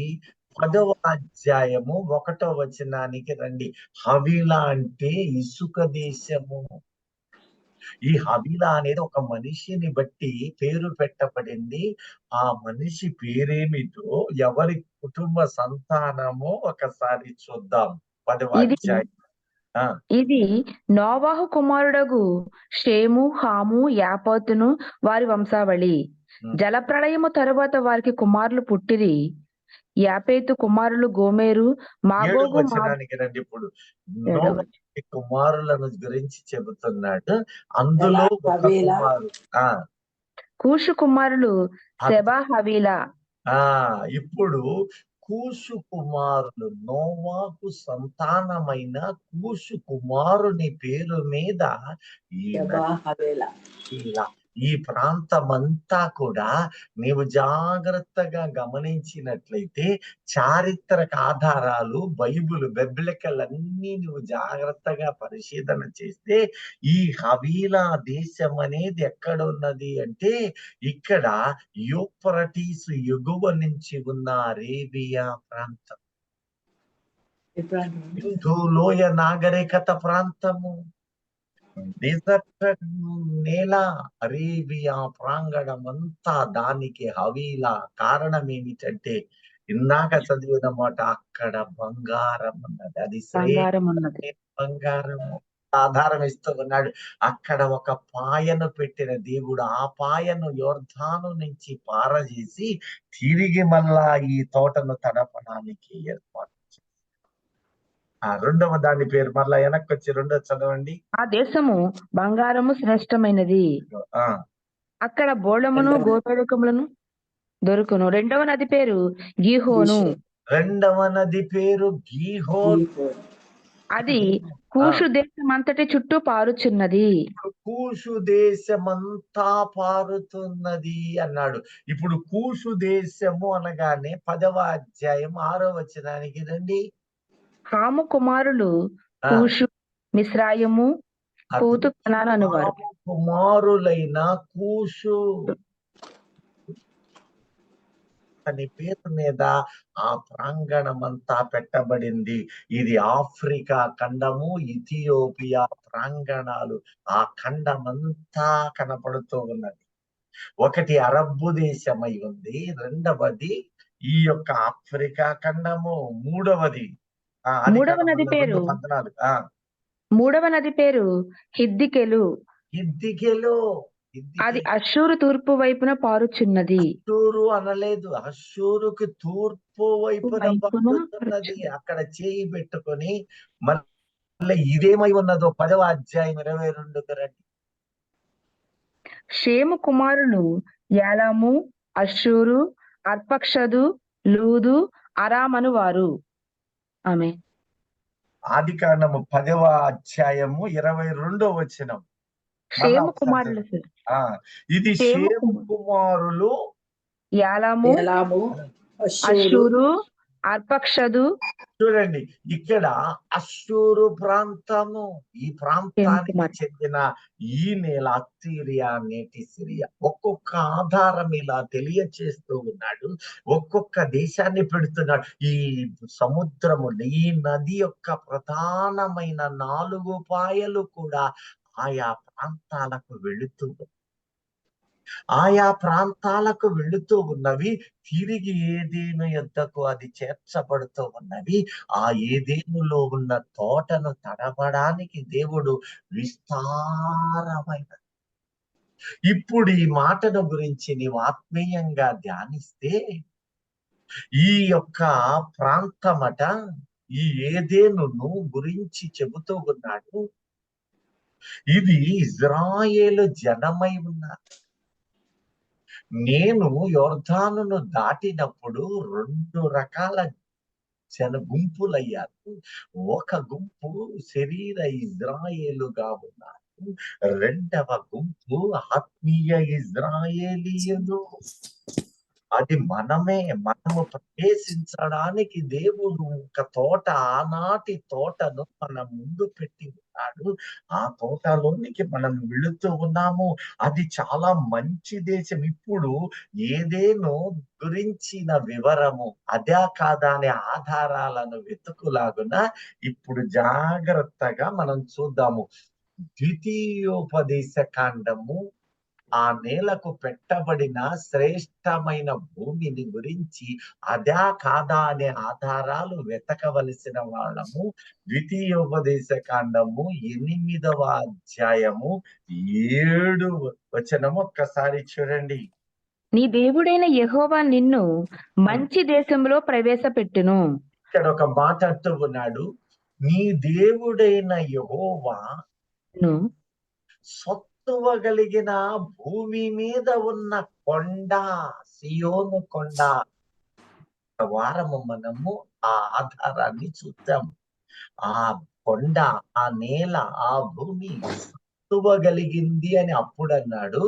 10వ అధ్యాయము 1వ వచనానికి రండి. హవీలా అంటే ఇసుక దేశము. ఈ హవీలా అనేది ఒక మనిషిని బట్టి పేరు పెట్టబడింది. ఆ మనిషి పేరేమిటో, ఎవరి కుటుంబ సంతానమో ఒకసారి చూద్దాం. 10వ ఇది అధ్యాయం. ఇది నోవాహు కుమారుడగు షేము, హాము, యాపతును వారి వంశావళి. జలప్రళయము తరువాత వారికి కుమారులు పుట్టిరి. యాపేతు కుమారులు గోమెరు, 7వ మాగోగు, వచనానికి రండి. ఇప్పుడు నోవహు కుమారులను గురించి చెబుతున్నాడు. అందులో ఒక హవీలా, కుమారుడు కూషు కుమారులు సెబా, హవీలా. ఇప్పుడు కూషు కుమారులు, నోవాహు సంతానమైన కూషు కుమారుని పేరు మీద ఈ ప్రాంతమంతా కూడా నీవు జాగ్రత్తగా గమనించినట్లయితే చారిత్రక ఆధారాలు, బైబిలికల్ అన్నీ నువ్వు జాగ్రత్తగా పరిశీలన చేస్తే ఈ హవీలా దేశం అనేది ఎక్కడ ఉన్నది అంటే ఇక్కడ యూఫ్రటీస్ ఎగువ నుంచి ఉన్న అరేబియా ప్రాంతం, సింధు లోయ నాగరికత ప్రాంతము, డెజర్ట్ నేల, అరేబియా ప్రాంగణం అంతా దానికి హవీలా. కారణం ఏమిటంటే ఇందాక చదివిన మాట, అక్కడ బంగారం ఉన్నది. అది బంగారము ఆధారం ఇస్తూ ఉన్నాడు. అక్కడ ఒక పాయను పెట్టిన దేవుడు ఆ పాయను యోర్దాను నుంచి పారజేసి తిరిగి మళ్ళా ఈ తోటను తడపడానికి ఏర్పాటు. 2వ దాని పేరు మళ్ళా వెనక్కి వచ్చి 2వ చదవండి. ఆ దేశము బంగారము శ్రేష్టమైనది, అక్కడ బోళమును గోపేడకములను దొరుకును. 2వ నది పేరు గీహోను. 2వ నది పేరు గీహోను. అది కూషు దేశమంతటి చుట్టూ పారుచున్నది. కూషు దేశమంతా పారుతున్నది అన్నాడు. ఇప్పుడు కూషు దేశము అనగానే 10వ అధ్యాయం 6వ వచనానికి రండి. హాము కుమారులు కూషు, మిశ్రాయము, పూతు, కనాను అనువారు. కుమారులైన కూషు అనే పేరు మీద ఆ ప్రాంగణం అంతా పెట్టబడింది. ఇది ఆఫ్రికా ఖండము, ఇథియోపియా ప్రాంగణాలు, ఆ ఖండమంతా కనపడుతూ ఉన్నది. ఒకటి అరబ్బు దేశమై ఉంది, 2వది ఈ యొక్క ఆఫ్రికా ఖండము, 3వది మూడవ నది పేరు హిద్దికెలు. అది అష్షూరు తూర్పు వైపున పారుచున్నది. అష్షూరు అనలేదు, అష్షూరుకి తూర్పు వైపున పారుతున్నది. అక్కడ చేయి పెట్టుకొని మళ్ళీ ఇదేమై ఉన్నదో 10వ అధ్యాయం 22కి రండి. షేము కుమారులు యాలాము, అష్షూరు, అర్పక్షదు, లూదు, అరామను వారు. ఆమె ఆదికాండము 10వ అధ్యాయము 22వ వచనం. షేము కుమారులు ఇది షేము కుమారులు యాలాము, అష్షూరు, అర్పక్షదు, చూడండి, ఇక్కడ అష్షూరు ప్రాంతము, ఈ ప్రాంతానికి చెందిన ఈ నేల అత్తీరియా, నేటి సిరియా. ఒక్కొక్క ఆధారం ఇలా తెలియచేస్తూ ఉన్నాడు, ఒక్కొక్క దేశాన్ని పెడుతున్నాడు. ఈ సముద్రము, ఈ నది యొక్క ప్రధానమైన 4 పాయలు కూడా ఆయా ప్రాంతాలకు వెళుతూ ఉన్నవి. తిరిగి ఏదేను యొద్దకు అది చేర్చబడుతూ ఉన్నవి. ఆ ఏదేనులో ఉన్న తోటను తడపడానికి దేవుడు విస్తారమైన. ఇప్పుడు ఈ మాటను గురించి నీవు ఆత్మీయంగా ధ్యానిస్తే, ఈ యొక్క ప్రాంతమట, ఈ ఏదేనును గురించి చెబుతూ ఉన్నాడు. ఇది ఇజ్రాయేలు జనమై ఉన్నారు. నేను యోర్దానును దాటినప్పుడు 2 రకాల గుంపులయ్యారు. ఒక గుంపు శరీర ఇజ్రాయేలుగా ఉన్నారు, రెండవ గుంపు ఆత్మీయ ఇజ్రాయేలీయులు. అది మనము ప్రవేశించడానికి దేవుడు ఒక తోట, ఆనాటి తోటను మన ముందు పెట్టి ఉన్నాడు. ఆ తోటలోనికి మనం వెళుతూ ఉన్నాము. అది చాలా మంచి దేశం. ఇప్పుడు ఏదేను గురించిన వివరము అదే కాదా అనే ఆధారాలను వెతుకులాగున ఇప్పుడు జాగ్రత్తగా మనం చూద్దాము. ద్వితీయోపదేశ కాండము, ఆ నేలకు పెట్టబడిన శ్రేష్టమైన భూమిని గురించి అదా కాదా అనే ఆధారాలు వెతకవలసిన వాళ్ళము. ద్వితీయోపదేశ కాండము 8వ అధ్యాయము 7వ వచనము ఒక్కసారి చూడండి. నీ దేవుడైన యెహోవా నిన్ను మంచి దేశంలో ప్రవేశపెట్టును. ఇక్కడ ఒక మాట అంటూ ఉన్నాడు, నీ దేవుడైన యెహోవా కలిగిన భూమి మీద ఉన్న కొండ, సియోను కొండ. వారము మనము ఆ ఆధారాన్ని చూద్దాము. ఆ కొండ, ఆ నేల, ఆ భూమి కలిగింది అని అప్పుడు అన్నాడు.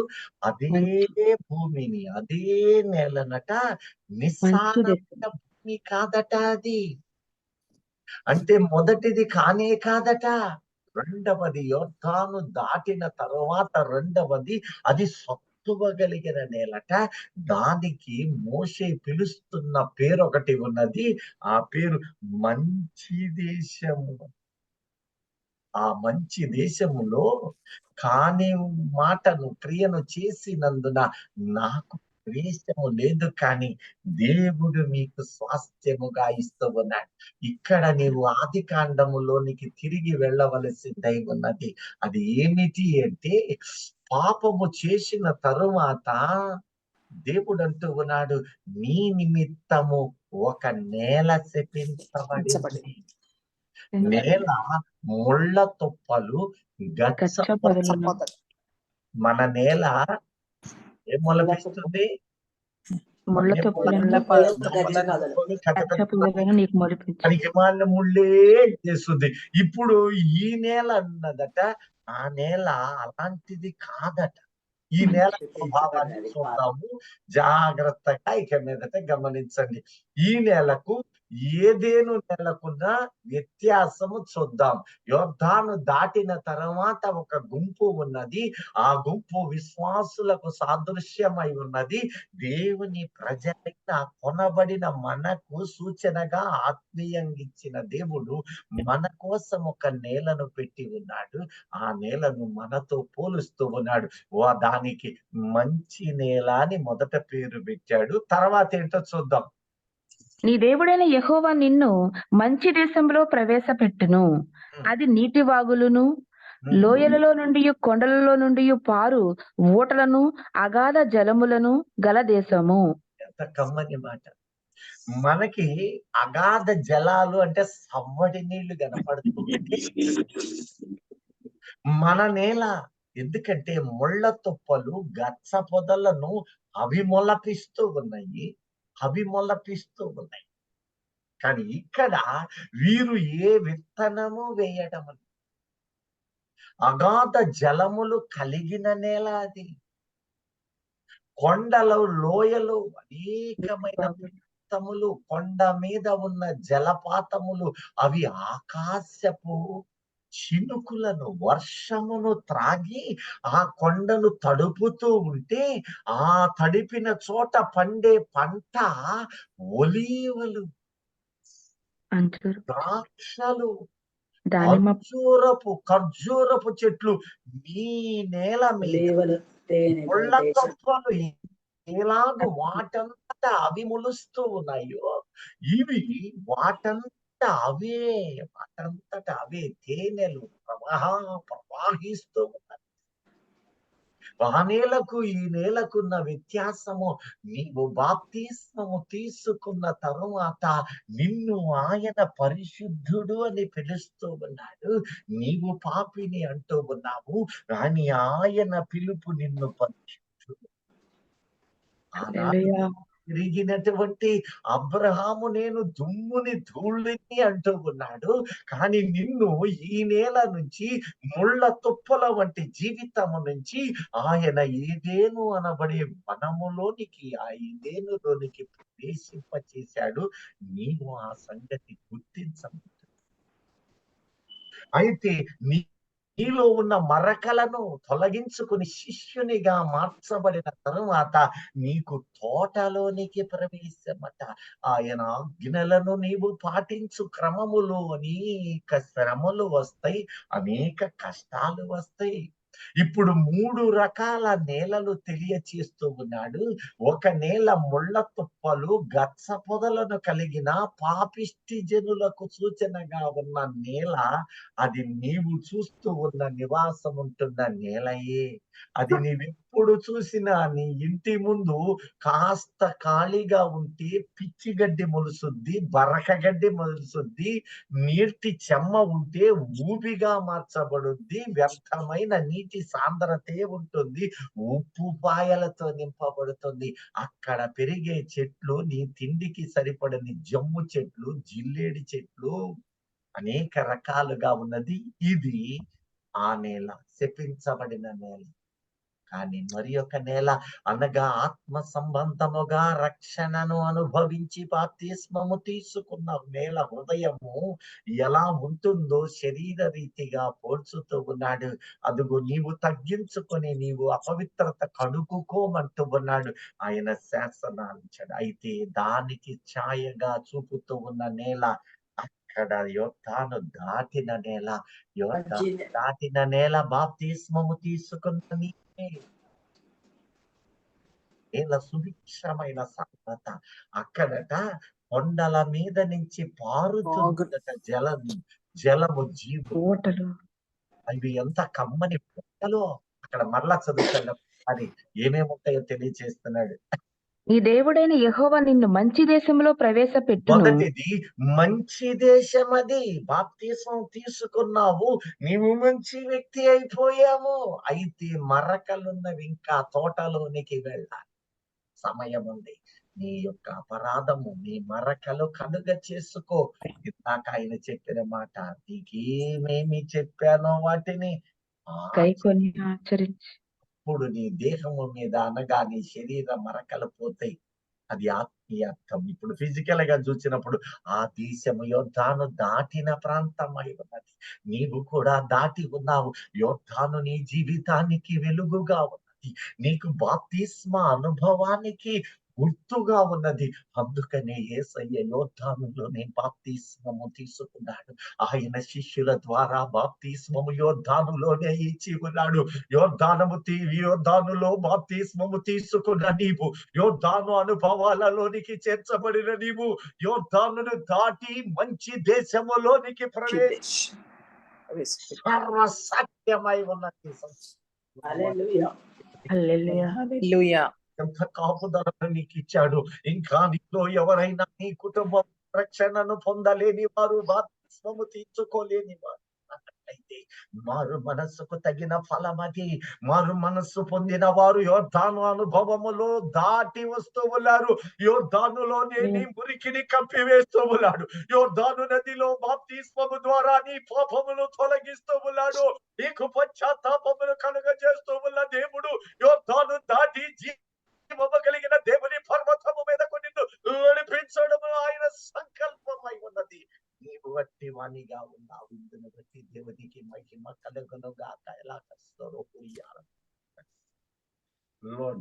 అదే భూమిని, అదే నేలనట నిస్సారమైన భూమి కాదట అది. అంటే మొదటిది కానే కాదట. రెండవది యోర్దాను దాటిన తర్వాత రెండవది అది కలిగిన నేలట. దానికి మోషే పిలుస్తున్న పేరు ఒకటి ఉన్నది. ఆ పేరు మంచి దేశము. ఆ మంచి దేశములో కాని మాటను, క్రియను చేసినందున నాకు ప్రవేశము లేదు, కానీ దేవుడు మీకు స్వాస్థ్యముగా ఇస్తూ ఉన్నాడు. ఇక్కడ నీవు ఆది కాండములోనికి తిరిగి వెళ్ళవలసిందై ఉన్నది. అది ఏమిటి అంటే, పాపము చేసిన తరువాత దేవుడు అంటూ ఉన్నాడు, నీ నిమిత్తము ఒక నేల శపించబడింది. నేల ముళ్ళ తుప్పలు, గచ్చ పొదలు. మన నేల ఏం మొలపిస్తుంది? పనికిమాలిన ముళ్ళే చేస్తుంది. ఇప్పుడు ఈ నేల అన్నదట, ఆ నేల అలాంటిది కాదట. ఈ నేల స్వభావాన్ని చూద్దాము జాగ్రత్తగా. ఇక మీదట గమనించండి. ఈ నేలకు ఏదేను నేలకున్న వ్యత్యాసము చూద్దాం. యోర్దాను దాటిన తర్వాత ఒక గుంపు ఉన్నది. ఆ గుంపు విశ్వాసులకు సాదృశ్యమై ఉన్నది. దేవుని ప్రజలైన కొనబడిన మనకు సూచనగా ఆత్మీయంగా ఇచ్చిన దేవుడు మన కోసం ఒక నేలను పెట్టి ఉన్నాడు. ఆ నేలను మనతో పోలుస్తూ ఉన్నాడు. దానికి మంచి నేల అని మొదట పేరు పెట్టాడు. తర్వాత ఏంటో చూద్దాం. నీ దేవుడైన యెహోవా నిన్ను మంచి దేశంలో ప్రవేశపెట్టును. అది నీటి వాగులను, లోయలలో నుండి, కొండలలో నుండి పారు ఊటలను, అగాధ జలములను గల దేశము. ఎంత కమ్మని మాట. మనకి అగాధ జలాలు అంటే సవ్వడి నీళ్లు కనపడుతుంది మన నేల. ఎందుకంటే ముళ్ళ తుప్పలు, గచ్చ పొదలను అవి మొలపిస్తూ ఉన్నాయి. కానీ ఇక్కడ వీరు ఏ విత్తనము వేయడం, అగాధ జలములు కలిగిన నేల అది. కొండలు, లోయలు, అనేకమైన జలపాతములు, కొండ మీద ఉన్న జలపాతములు అవి ఆకాశపు చినుకులను, వర్షమును త్రాగి ఆ కొండను తడుపుతూ ఉంటే ఆ తడిపిన చోట పండే పంట ఒలీవలు, అంజూరు, ద్రాక్షలు, దానిమ్మ, ఖర్జూరపు చెట్లు నీ నేల మీద లేవలు తేనె ముళ్ళ దేశం తొప్పలు ఎలాగో వాటంతటా అవి మొలుస్తూ ఉన్నాయో, ఇవి వాటంతటా అవే తేనెలు ప్రవాహిస్తూ ఉన్నాయి. ఆ నేలకు ఈ నేలకున్న వ్యత్యాసము, నీవు బాప్తిస్మము తీసుకున్న తరువాత నిన్ను ఆయన పరిశుద్ధుడు అని పిలుస్తూ ఉన్నాడు. నీవు పాపిని అంటూ ఉన్నావు, కానీ ఆయన పిలుపు నిన్ను పరిశుద్ధుడు. హల్లెలూయా. తిరిగినటువంటి అబ్రహాము నేను దుమ్ముని ధూళిని అంటూ ఉన్నాడు, కానీ నిన్ను ఈ నేల నుంచి ముళ్ళ తుప్పల వంటి జీవితము నుంచి ఆయన ఏదేను అనబడే వనములోనికి, ఆ ఏదేనులోనికి ప్రవేశింపచేశాడు. నీవు ఆ సంగతి గుర్తించము. అయితే నీలో ఉన్న మరకలను తొలగించుకుని శిష్యునిగా మార్చబడిన తరువాత నీకు తోటలోనికి ప్రవేశమట. ఆయన ఆజ్ఞలను నీవు పాటించు క్రమములో అనేక శ్రమలు వస్తాయి, అనేక కష్టాలు వస్తాయి. ఇప్పుడు 3 రకాల నేలలు తెలియచేస్తూ ఉన్నాడు. ఒక నేల ముళ్ళ తుప్పలు, గచ్చ పొదలను కలిగిన పాపిష్టి జనులకు సూచనగా ఉన్న నేల. అది నీవు చూస్తూ ఉన్న నివాసం ఉంటున్న నేలయే. అది నీవెప్పుడు చూసినా నీ ఇంటి ముందు కాస్త ఖాళీగా ఉంటే పిచ్చి గడ్డి మొలుసుద్ది, బరక గడ్డి మొలుసుద్ది, నీటి చెమ్మ ఉంటే ఊబిగా మార్చబడుద్ది, వ్యర్థమైన నీటి సాంద్రతే ఉంటుంది, ఉప్పు పాయలతో నింపబడుతుంది. అక్కడ పెరిగే చెట్లు నీ తిండికి సరిపడని జమ్ము చెట్లు, జిల్లేడి చెట్లు, అనేక రకాలుగా ఉన్నది. ఇది ఆ నేల, శపించబడిన నేల. కానీ మరి ఒక నేల అనగా ఆత్మ సంబంధముగా రక్షణను అనుభవించి బాప్తిస్మము తీసుకున్న నేల హృదయము ఎలా ఉంటుందో శరీర రీతిగా పోల్చుతూ ఉన్నాడు. అదుగో నీవు తగ్గించుకొని నీవు అపవిత్రత కడుక్కోమంటూ ఉన్నాడు. ఆయన శాసనాలించాడు. అయితే దానికి ఛాయగా చూపుతూ ఉన్న నేల అక్కడ యోర్దాను దాటిన నేల. యోర్దాను దాటిన నేల బాప్తిస్మము తీసుకున్న నీవే. నేల సుభిక్షమైన సాంద్రత. అక్కడట కొండల మీద నుంచి పారుతుందట జలము జీవు. తోటలు, అవి ఎంత కమ్మని పొట్టలో. అక్కడ మరలా చదువుతాడు అది ఏమేముంటాయో తెలియచేస్తున్నాడు. నీ దేవుడైన యెహోవా నిన్ను మంచి దేశంలో ప్రవేశపెట్టును. మొదటిది మంచి దేశం. అది బాప్తిస్మం తీసుకున్నావు, నీవు మంచి వ్యక్తి అయిపోయాము. అయితే మరకలున్నవి ఇంకా తోటలోనికి వెళ్ళాలి. సమయం ఉంది. నీ యొక్క అపరాధము, నీ మరకలు కలుగ చేసుకో. ఇందాక ఆయన చెప్పిన మాట, నీకేమేమి చెప్పానో వాటిని కైకొని ఆచరించి అప్పుడు నీ దేహము మీద అనగా నీ శరీర మరకలు పోతాయి. అది ఆత్మీయార్థం. ఇప్పుడు ఫిజికల్ గా చూసినప్పుడు ఆ దేశము యోర్దాను దాటిన ప్రాంతమై ఉన్నది. నీవు కూడా దాటి ఉన్నావు. యోర్దాను నీ జీవితానికి వెలుగుగా ఉన్నది, నీకు బాప్తిస్మ అనుభవానికి గుర్తుగా ఉన్నది. అందుకనే యేసయ్య యోర్దానులోనే బాప్తిస్మము తీసుకున్నాడు. ఆయన శిష్యుల ద్వారా బాప్తిస్మము యోర్దానులోనే ఇచ్చి ఉన్నాడు. యోర్దానులో బాప్తిస్మము తీసుకున్న నీవు, యోర్దాను అనుభవాలలోనికి చేర్చబడిన నీవు, యోర్దానును దాటి మంచి దేశములోనికి సర్వసత్యమై ఉన్నది. హల్లెలూయా. ఎంత కాపుదలను నీకు ఇచ్చాడు. ఇంకా నీలో ఎవరైనా నీ కుటుంబం రక్షణను పొందలేని వారు, బాప్తిస్మము తీసుకోలేని వారు అయితే మారు మనస్సుకు తగిన ఫలం అది. మారు మనస్సు పొందిన వారు యోర్దాను అనుభవములో దాటి వస్తూ ఉన్నారు. యోర్దానులోనే నీ మురికిని కప్పివేస్తూ ఉన్నాడు. యోర్దాను నదిలో బాప్తిస్మము ద్వారా నీ పాపమును తొలగిస్తూ ఉన్నాడు. నీకు పశ్చాత్తాపమును కలుగజేస్తూ ఉన్న దేవుడు యోర్దాను దాటి కలిగిన దేవుని పర్వతము మీదకు నిన్ను నడిపించడము ఆయన సంకల్పమై ఉన్నది. నీవు వట్టి వాణిగా ఉన్నావు. ఇందును బట్టి దేవునికి మహిమ కలుగును గాక. ఎలా కస్తారో లార్డ్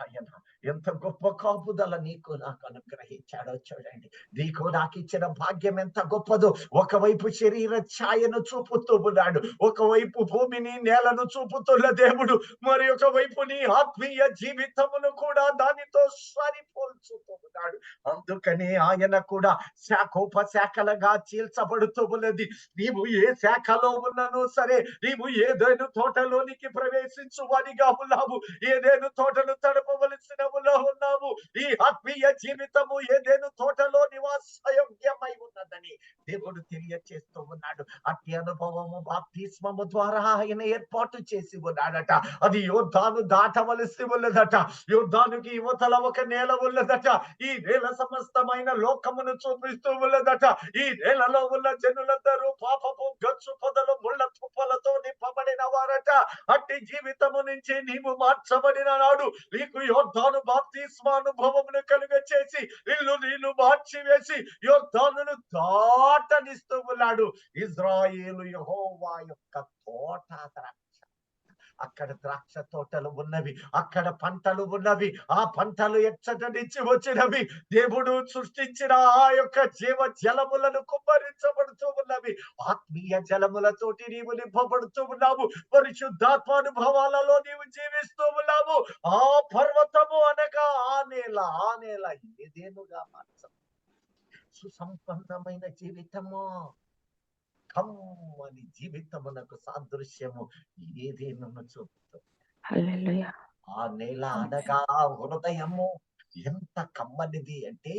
ఆయన ఎంత గొప్ప కాపుదల నీకు నాకు అనుగ్రహించాడో చూడండి. నీకు నాకు ఇచ్చిన భాగ్యం ఎంత గొప్పదో. ఒకవైపు శరీర ఛాయను చూపుతూ ఉన్నాడు, ఒకవైపు భూమిని నేలను చూపుతున్న దేవుడు, మరి ఒకవైపు నీ ఆత్మీయ జీవితమును కూడా దానితో సరిపోల్చుతూ ఉన్నాడు. అందుకని ఆయన కూడా శాఖోపశాఖలుగా చీల్చబడుతూ ఉన్నది. నీవు ఏ శాఖలో ఉన్నను సరే, నీవు ఏదైనా తోటలోనికి ప్రవేశించువాడిగా ఉన్నావు, ఏదేను తోటను తడపవలసిన ఉన్నావు. ఈ ఆత్మీయ జీవితము ఏదేను తోటలో నివాసయోగ్యమై ఉన్నదని దేవుడు తెలియచేస్తూ ఉన్నాడు. అట్టి అనుభవము బాప్తిస్మము ద్వారా ఆయన ఏర్పాటు చేసి ఉన్నాడట. అది యోర్దాను దాటవలసి ఉన్నదట. యోర్దానుకి యువతల ఒక నేల ఉన్నదట. ఈ నేల సమస్తమైన లోకమును చూపిస్తూ ఉన్నదట. ఈ నేలలో ఉన్న జనులందరూ పాపపు గచ్చు పొదలు ముళ్ళ తుప్పలతో నింపబడిన వారట. అట్టి జీవితము నుంచి నీవు మార్చబడిన నాడు నీకు యోర్దాను బాప్తిస్మానుభవమును కలుగ చేసి నీళ్లు మార్చివేసి యోర్దానును దాటనిస్తూ ఉన్నాడు. ఇజ్రాయేలు యెహోవా యొక్క తోట ద్రాక్ష. అక్కడ ద్రాక్ష తోటలు ఉన్నవి, అక్కడ పంటలు ఉన్నవి. ఆ పంటలు ఎచ్చట నుంచి వచ్చినవి. దేవుడు సృష్టించిన ఆ యొక్క జీవ జలములను కుమ్మరించబడుతూ ఉన్నవి. ఆత్మీయ జలములతోటి నీవు నింపబడుతూ ఉన్నావు. పరిశుద్ధాత్మానుభవాలలో నీవు జీవిస్తూ ఉన్నావు. ఆ పర్వతము అనగా ఆ నేల ఏదేనుగా మార్చ సుసంపన్నమైన జీవితము, కమ్మని జీవితమునకు సాదృశ్యము ఏదేనును చూపుతుంది. హల్లెలూయా. ఆ నేల అనగా హృదయము ఎంత కమ్మనిది అంటే,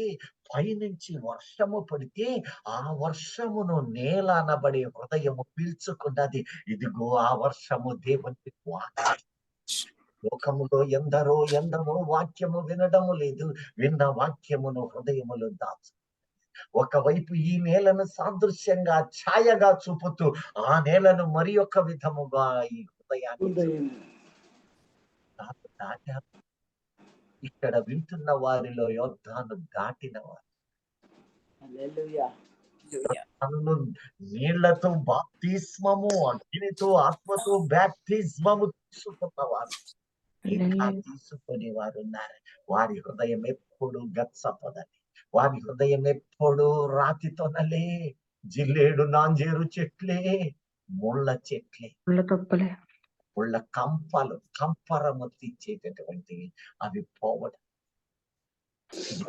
పైనుంచి వర్షము పడితే ఆ వర్షమును నేల అనబడే హృదయము పీల్చుకున్నది. ఇదిగో ఆ వర్షము దేవుని వాక్యం. లోకములో ఎందరో వాక్యము వినడము లేదు, విన్న వాక్యమును హృదయములో దాచు. ఒకవైపు ఈ నేలను సాదృశ్యంగా ఛాయగా చూపుతూ ఆ నేలను మరి ఒక విధముగా ఈ హృదయాన్ని దాటారు. ఇక్కడ వింటున్న వారిలో యోర్దాను దాటిన వారు, తనను నీళ్లతో బాప్తిస్మము, అగ్నితో ఆత్మతో బాప్తిస్మము తీసుకున్నవారు, ఇంకా తీసుకునే వారు ఉన్నారు. వారి హృదయం ఎప్పుడు గచ్చపదని, వారి హృదయం ఎప్పుడు రాతితోనలే, జిల్లేడు నాంజేరు చెట్లే, ముళ్ళ చెట్లే, ముళ్ళ కంపరము తెచ్చేటటువంటివి అవి పోవడం.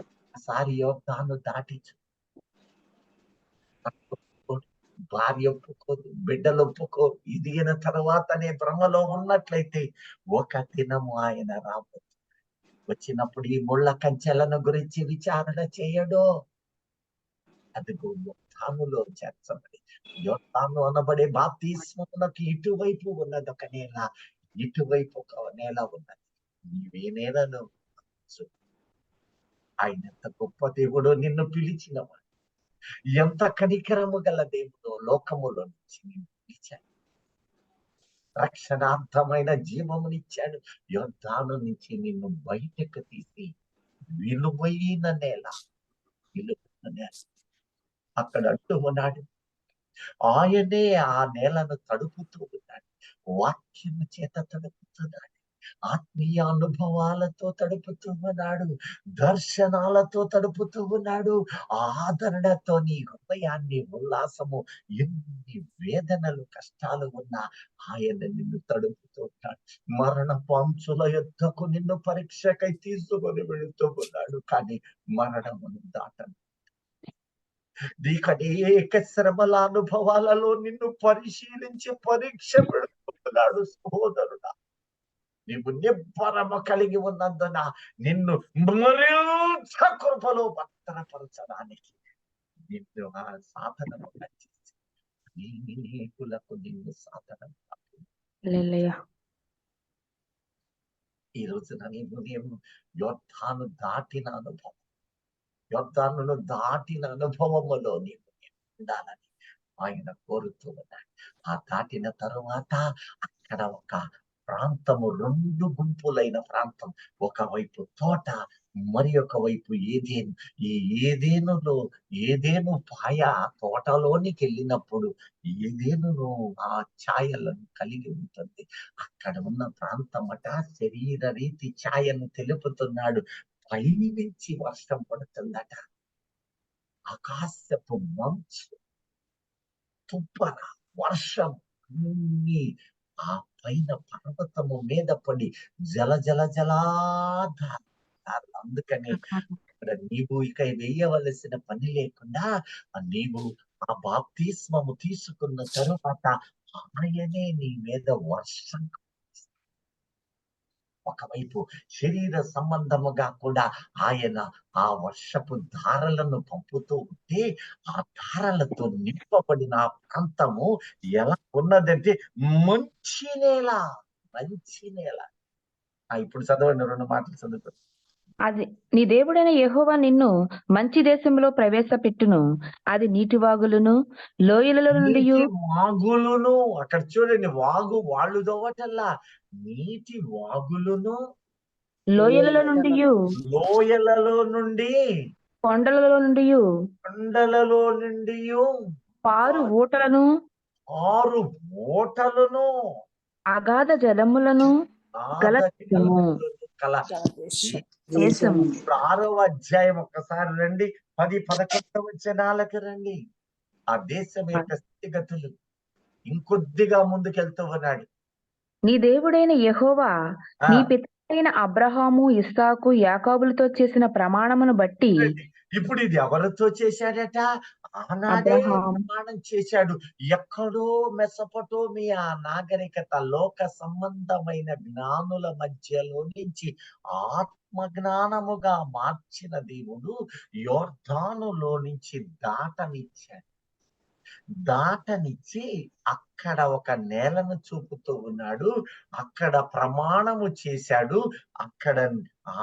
ఒకసారి యోర్దాను దాటించు. భార్య ఒప్పుకోదు, బిడ్డలు ఒప్పుకో. ఇదిగిన తర్వాతనే భ్రమలో ఉన్నట్లయితే ఒక దినము ఆయన రాబోతు. వచ్చినప్పుడు ఈ ముళ్ళ కంచెలను గురించి విచారణ చేయడు. అదిగో యోర్దానులో చేర్చబడి, యోర్దాను అనబడే బాప్తిస్మమునకు ఇటువైపు ఉన్నది ఒక నేల, ఇటువైపు ఒక నేల ఉన్నది. నీవే నేలను. ఆయన ఎంత గొప్ప దేవుడో, నిన్ను పిలిచినవాడు. ఎంత కనికరము గల దేవుడో, లోకములో నుంచి నిన్ను పిలిచాడు. రక్షణార్థమైన జీవమునిచ్చాడు. యోర్దాను నుంచి నిన్ను బయటకు తీసి విలువైన నేల అక్కడ అంటూ ఉన్నాడు. ఆయనే ఆ నేలను తడుపుతూ ఉన్నాడు. వాక్యము చేత తడుపుతున్నాడు, ఆత్మీయ అనుభవాలతో తడుపుతూ ఉన్నాడు, దర్శనాలతో తడుపుతూ ఉన్నాడు. ఆదరణతో నీ హృదయాన్ని ఉల్లాసము, ఎన్ని వేదనలు కష్టాలు ఉన్నా ఆయన నిన్ను తడుపుతూ ఉన్నాడు. మరణ పాంచుల యొద్దకు నిన్ను పరీక్షకై తీసుకొని వెళుతూ ఉన్నాడు. కానీ మరణమును దాటను. నీకు అనేక శ్రమల అనుభవాలలో నిన్ను పరిశీలించి పరీక్ష పెడుతున్నాడు. సహోదరుడా, నీవు నిబ్బరము కలిగి ఉన్నందున నిన్ను మరింత కృపలో భద్రపరచడానికి నిన్ను ఆ సాధనముగా చేసి నీకులకు నిన్ను సాధనం. ఈ రోజున నీవు యోర్దాను దాటిన అనుభవం, యోర్దానును దాటిన అనుభవములో నీవు ఉండాలని ఆయన కోరుతూ ఉన్నాడు. ఆ దాటిన తరువాత అక్కడ ఒక ప్రాంతము 2 గుంపులైన ప్రాంతం. ఒకవైపు తోట, మరి ఒక వైపు ఏదెను. ఈ ఏదెను పాయ తోటలోనికి వెళ్ళినప్పుడు ఏదెనును ఆ ఛాయలను కలిగి ఉంటుంది. అక్కడ ఉన్న ప్రాంతమట శరీర రీతి ఛాయను తెలుపుతున్నాడు. పైనుంచి వర్షం పడుతుందట. ఆకాశపు మంచు, తుప్పర, వర్షం అన్ని ఆ పైన పర్వతము మీద పడి జల జల జలాధారాలు. అందుకని ఇక్కడ నీవు ఇక వేయవలసిన పని లేకుండా నీవు ఆ బాప్తిస్మము తీసుకున్న తరువాత ఆయనే నీ మీద వర్షం. ఒకవైపు శరీర సంబంధముగా కూడా ఆయన ఆ వర్షపు ధారలను పంపుతూ ఉంటే ఆ ధారలతో నింపబడిన ఆ ప్రాంతము ఎలా ఉన్నదంటే మంచి నేల. మంచి నేల. ఇప్పుడు చదవండి, 2 మాటలు చదువుతారు. అది నీ దేవుడైన యెహోవా నిన్ను మంచి దేశంలో ప్రవేశపెట్టును. అది నీటి వాగులను లోయలలో నుండి నీటి వాగులును, అక్కడ చూడండి, వాగు వాళ్ళు దోవటల్లా, నీటి వాగులును లోయలలో నుండి లోయలలో నుండి కొండలలో నుండి కొండలలో నుండి పారు ఊటలను 6 ఓటలను అగాధ జలములను గల దేశము. కల. దేశము. ఇప్పుడు 6వ అధ్యాయం ఒక్కసారి రండి, 10-11 వచనాలకు రండి. ఆ దేశం యొక్క స్థితిగతులు ఇంకొద్దిగా ముందుకెళ్తూ ఉన్నాడు. నీ దేవుడైన యెహోవా నీ పితరులైన అబ్రహాము, ఇస్సాకు, యాకోబులతో చేసిన ప్రమాణమును బట్టి. ఇప్పుడు ఇది ఎవరితో చేశాడట? ఆనాడే ప్రమాణం చేశాడు. ఎక్కడో మెసొపొటేమియా నాగరికత, లోక సంబంధమైన జ్ఞానుల మధ్యలో నుంచి ఆత్మ జ్ఞానముగా మార్చిన దేవుడు యోర్దానులో నుంచి దాటనిచ్చి అక్కడ ఒక నేలను చూపుతూ ఉన్నాడు. అక్కడ ప్రమాణము చేశాడు. అక్కడ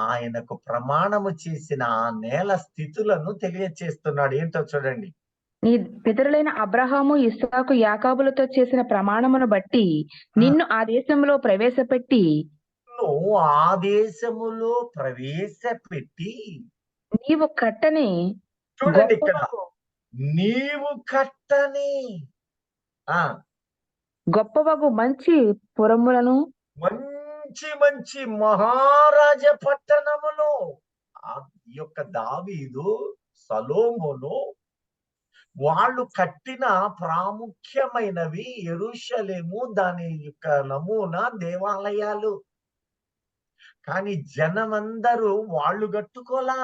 ఆయనకు ప్రమాణము చేసిన ఆ నేల స్థితులను తెలియచేస్తున్నాడు. ఏంటో చూడండి. నీ పితరులైన అబ్రహాము, ఇస్సాకు, యాకోబులతో చేసిన ప్రమాణమును బట్టి నిన్ను ఆ దేశంలో ప్రవేశపెట్టి నీవు కట్టని, చూడండి ఇక్కడ, నీవు కట్టని గొప్పవగు మంచి పురములను, మంచి మంచి మహారాజ పట్టణములు. ఈ యొక్క దావీదు, సొలొమోను వాళ్ళు కట్టిన ప్రాముఖ్యమైనవి యెరూషలేము, దాని యొక్క నమూనా దేవాలయాలు. కానీ జనమందరూ వాళ్ళు కట్టుకోలా.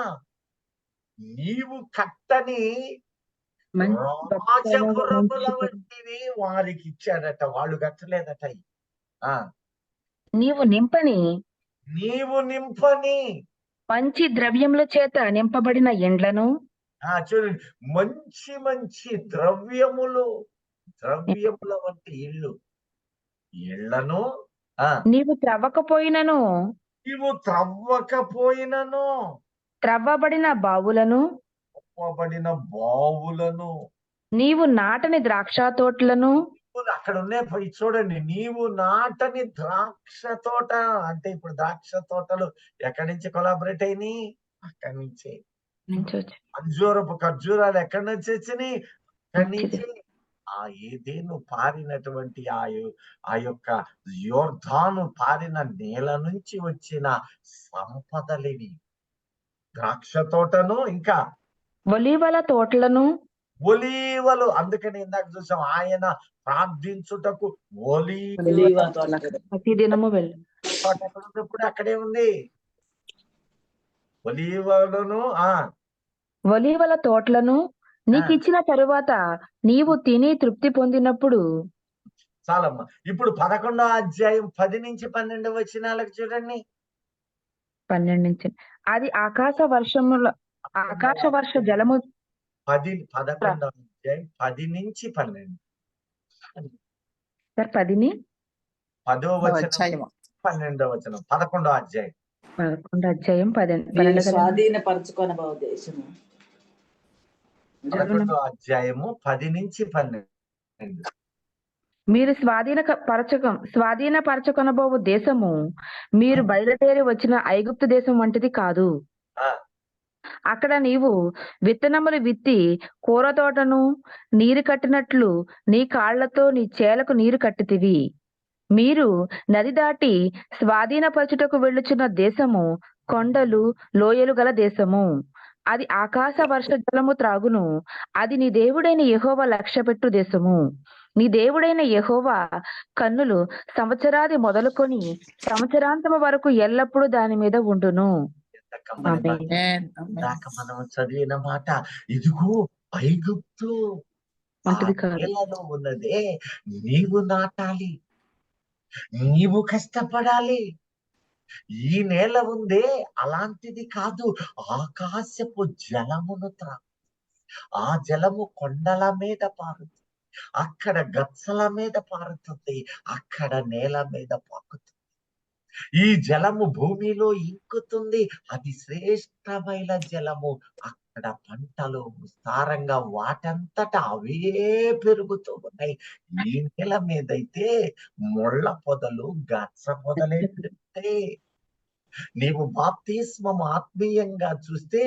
నీవు కట్టని రాజపురముల వంటివి వారికి ఇచ్చాడట. వాళ్ళు కట్టలేదట. నీవు నింపని మంచి ద్రవ్యముల చేత నింపబడిన ఎండ్లను. చూడండి, మంచి మంచి ద్రవ్యముల వంటి ఇళ్లను నీవు త్రవ్వకపోయినను త్రవ్వబడిన బావులను నీవు నాటని ద్రాక్ష తోటలను. అక్కడ ఉన్నాయి చూడండి. నీవు నాటని ద్రాక్ష తోట అంటే ఇప్పుడు ద్రాక్ష తోటలు ఎక్కడి నుంచి కొలాబరేట్ అయినాయి? అక్కడి నుంచి. ఖర్జూరాలు ఎక్కడి నుంచి వచ్చినాయి? అక్కడి నుంచి. ఆ ఏదేను పారినటువంటి ఆ యొక్క యోర్దాను పారిన నేల నుంచి వచ్చిన సంపదలివి. ద్రాక్ష తోటను, ఇంకా ఒలీవల తోటలను. ఒలీవలు. అందుకని ఇందాక చూసాం, ఆయన ప్రార్థించుటకు ప్రతిదినము వెళ్ళి తోట అక్కడే ఉంది. ఒలీవల తోటలను నీకు ఇచ్చిన తరువాత నీవు తిని తృప్తి పొందినప్పుడు. చాలమ్మా. ఇప్పుడు 11వ అధ్యాయం 10-12 వచనాలకు చూడండి. 12 నుంచి. అది ఆకాశ వర్ష జలము. 11వ అధ్యాయం 10-12. 10వ వచనం 12వ వచనం. 11వ అధ్యాయం 12 స్వాధీనపరచుకొనబో దేశము. 11వ అధ్యాయము 10-12. మీరు స్వాధీనపరచుకొనబోవు దేశము మీరు బయలుదేరి వచ్చిన ఐగుప్తు దేశం వంటిది కాదు. ఆ, అక్కడ నీవు విత్తనములు విత్తి కూర తోటను నీరు కట్టినట్లు నీ కాళ్లతో నీ చేలకు నీరు కట్టితివి. మీరు నది దాటి స్వాధీనపరచుటకు వెళ్ళుచున్న దేశము కొండలు లోయలు గల దేశము. అది ఆకాశ వర్ష జలము త్రాగును. అది నీ దేవుడైన యెహోవా లక్ష్యపెట్టు దేశము. నీ దేవుడైన యెహోవా కన్నులు సంవత్సరాది మొదలుకొని సంవత్సరాంతము వరకు ఎల్లప్పుడూ దాని మీద ఉండును. ఎంత కమ్మని మాట. ఆమేన్. ఇందాక మనం చదివిన మాట, ఇదిగో ఐగుప్తు ఆ వంటిది కాదు. నేలలో ఉన్నదే నీవు నాటాలి, నీవు కష్టపడాలి. ఈ నేల ఉందే అలాంటిది కాదు, ఆకాశపు జలమును ఆ జలము కొండల మీద పారుతుంది, అక్కడ గచ్చల మీద పారుతుంది, అక్కడ నేల మీద పాకుతుంది. ఈ జలము భూమిలో ఇంకుతుంది, అది శ్రేష్టమైన జలము. అక్కడ పంటలు విస్తారంగా వాటంతటా అవే పెరుగుతూ ఉన్నాయి. ఈ నేల మీదైతే ముళ్ళ పొదలు గచ్చ పొదలే పెరుగుతాయి. నీవు బాప్తిస్మము ఆత్మీయంగా చూస్తే,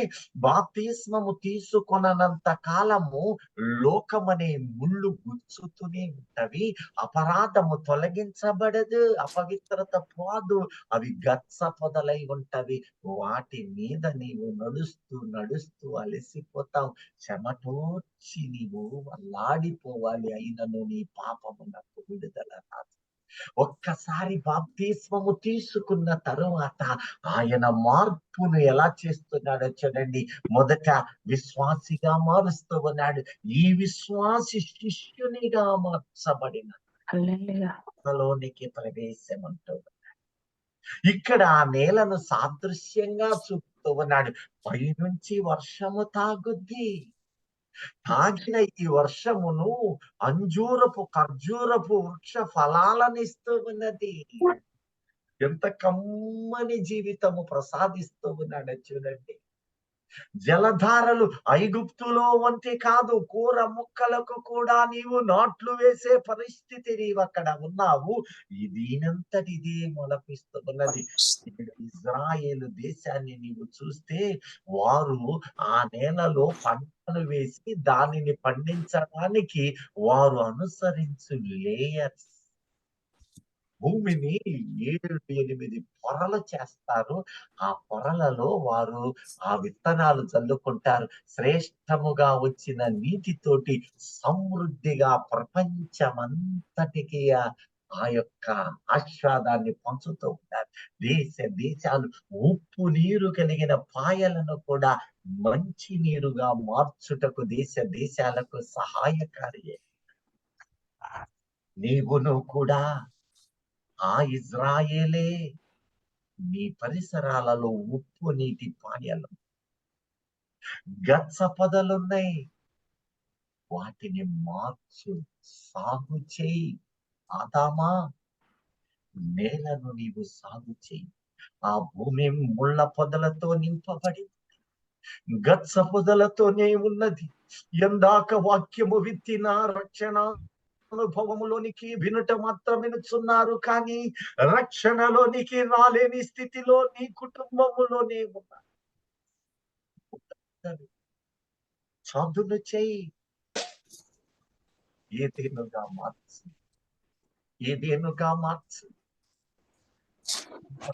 బాప్తిస్మము తీసుకొనంత కాలము లోకమనే ముళ్ళు గుచ్చుతూనే ఉంటవి. అపరాధము తొలగించబడదు, అపవిత్రత పోదు. అవి గచ్చ పొదలై ఉంటవి. వాటి మీద నీవు నడుస్తూ నడుస్తూ అలసిపోతావు, చెమటోర్చి నీవు అల్లాడిపోవాలి. అయినను నీ పాపమునకు విడుదల రాదు. ఒక్కసారి బాప్తిస్మము తీసుకున్న తరువాత ఆయన మార్పును ఎలా చేస్తున్నాడో చూడండి. మొదట విశ్వాసిగా మారుస్తూ ఉన్నాడు. ఈ విశ్వాసి శిష్యునిగా మార్చబడిన హల్లెలూయా. లోనికి ప్రవేశం అంటూ ఉన్నాడు. ఇక్కడ ఆ నేలను సాదృశ్యంగా చూపుతూ ఉన్నాడు. పైనుంచి వర్షము తాగుద్ది. తాగిన ఈ వర్షమును ఖర్జూరపు వృక్ష ఫలాలనిస్తూ ఉన్నది. ఎంత కమ్మని జీవితము ప్రసాదిస్తూ ఉన్నాడో చూడండి. జలధారలు ఐగుప్తులో వంటి కాదు, కూర ముక్కలకు కూడా నీవు నాట్లు వేసే పరిస్థితి నీవు అక్కడ ఉన్నావు. దీనంతటిదే మొలపిస్తూ ఉన్నది. ఇజ్రాయేలు దేశాన్ని నీవు చూస్తే, వారు ఆ నేలలో పంటను వేసి దానిని పండించడానికి వారు అనుసరించు లేయర్స్, భూమిని 7-8 పొరలు చేస్తారు. ఆ పొరలలో వారు ఆ విత్తనాలు చల్లుకుంటారు. శ్రేష్టముగా వచ్చిన నీటితోటి సమృద్ధిగా ప్రపంచమంతటికి ఆ యొక్క ఆస్వాదాన్ని పంచుతూ ఉంటారు. దేశాలు ఉప్పు నీరు కలిగిన పాయలను కూడా మంచి నీరుగా మార్చుటకు దేశాలకు సహాయకారి. నీవును కూడా ఆ ఇజ్రాయేలే. నీ పరిసరాలలో ఉప్పు నీటి పాయలు, గచ్చ పొదలున్నాయి. వాటిని మార్చు, సాగు చేయి. ఆదామా, నేలను నీవు సాగు చేయి. ఆ భూమి ముళ్ళ పొదలతో నింపబడి గచ్చ పొదలతోనే ఉన్నది. ఎందాక వాక్యము విత్తిన రక్షణ అనుభవములోనికి వినుట మాత్రం వినుచున్నారు, కానీ రక్షణలోనికి రాలేని స్థితిలో నీ కుటుంబములోనే ఉన్నారు. చదును చెయ్యి, ఏదేనుగా మార్చు.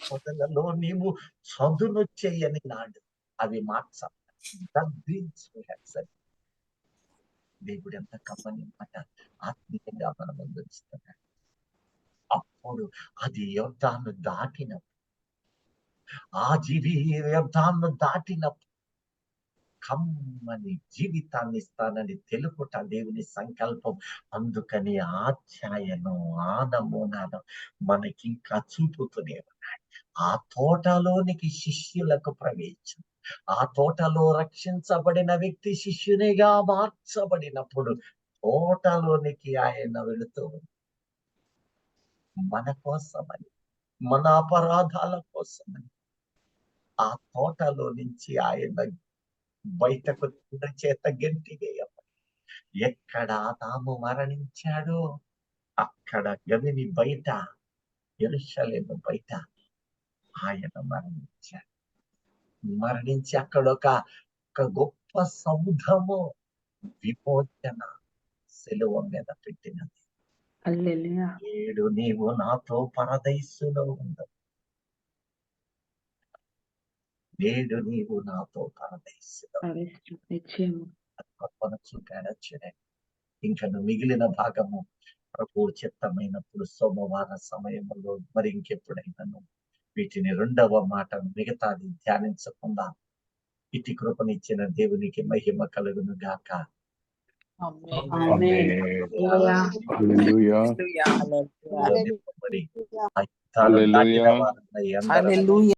పొదలలో నీవు చదును చెయ్యని నాడు అవి మార్చాలి. దేవుడు ఎంత కమ్మని మాట ఆత్మీయంగా మన ముందు ఉంచుతున్నాడు. అప్పుడు అది యోర్దాను దాటినప్పుడు, ఆ జీవి యోర్దాను దాటినప్పుడు కమ్మని జీవితాన్ని ఇస్తానని తెలుపుట దేవుని సంకల్పం. అందుకని ఆధ్యాయను ఆ నమూనాను మనకింకా చూపుతూనే ఉన్నాడు. ఆ తోటలోనికి శిష్యులకు ప్రవేశం. ఆ తోటలో రక్షించబడిన వ్యక్తి శిష్యునిగా మార్చబడినప్పుడు తోటలోనికి ఆయన వెళుతూ మన కోసమని, మన అపరాధాల కోసమని ఆ తోటలో నుంచి ఆయన బయటకు చేత గెంటి వేయబడి, ఎక్కడ ఆదాము మరణించాడో అక్కడ గవిని బయట, యెరూషలేము బయట ఆయన మరణించి అక్కడ ఒక గొప్ప సముద్రము విమోచన సిలువ మీద పెట్టినది. హల్లెలూయా. నేడు నీవు నాతో పరదైసులో ఉండవు. నేడు నీవు నాతో పరదైసులో నిశ్చయము. గొప్పను చూపాడు చూడండి. ఇంకా మిగిలిన భాగము ప్రభు చిత్తమైనప్పుడు సోమవార సమయంలో మరి ఇంకెప్పుడైనాను వీటిని రెండవ మాట మిగతాది ధ్యానించకుండా ఇటు కృపనిచ్చిన దేవునికి మహిమ కలుగును గాక. ఆమేన్. హల్లెలూయా. నింపబడి ఆ యుద్ధాలు హల్లెలూయా. దాటిన వారన్న ఎందరో హల్లెలూయా.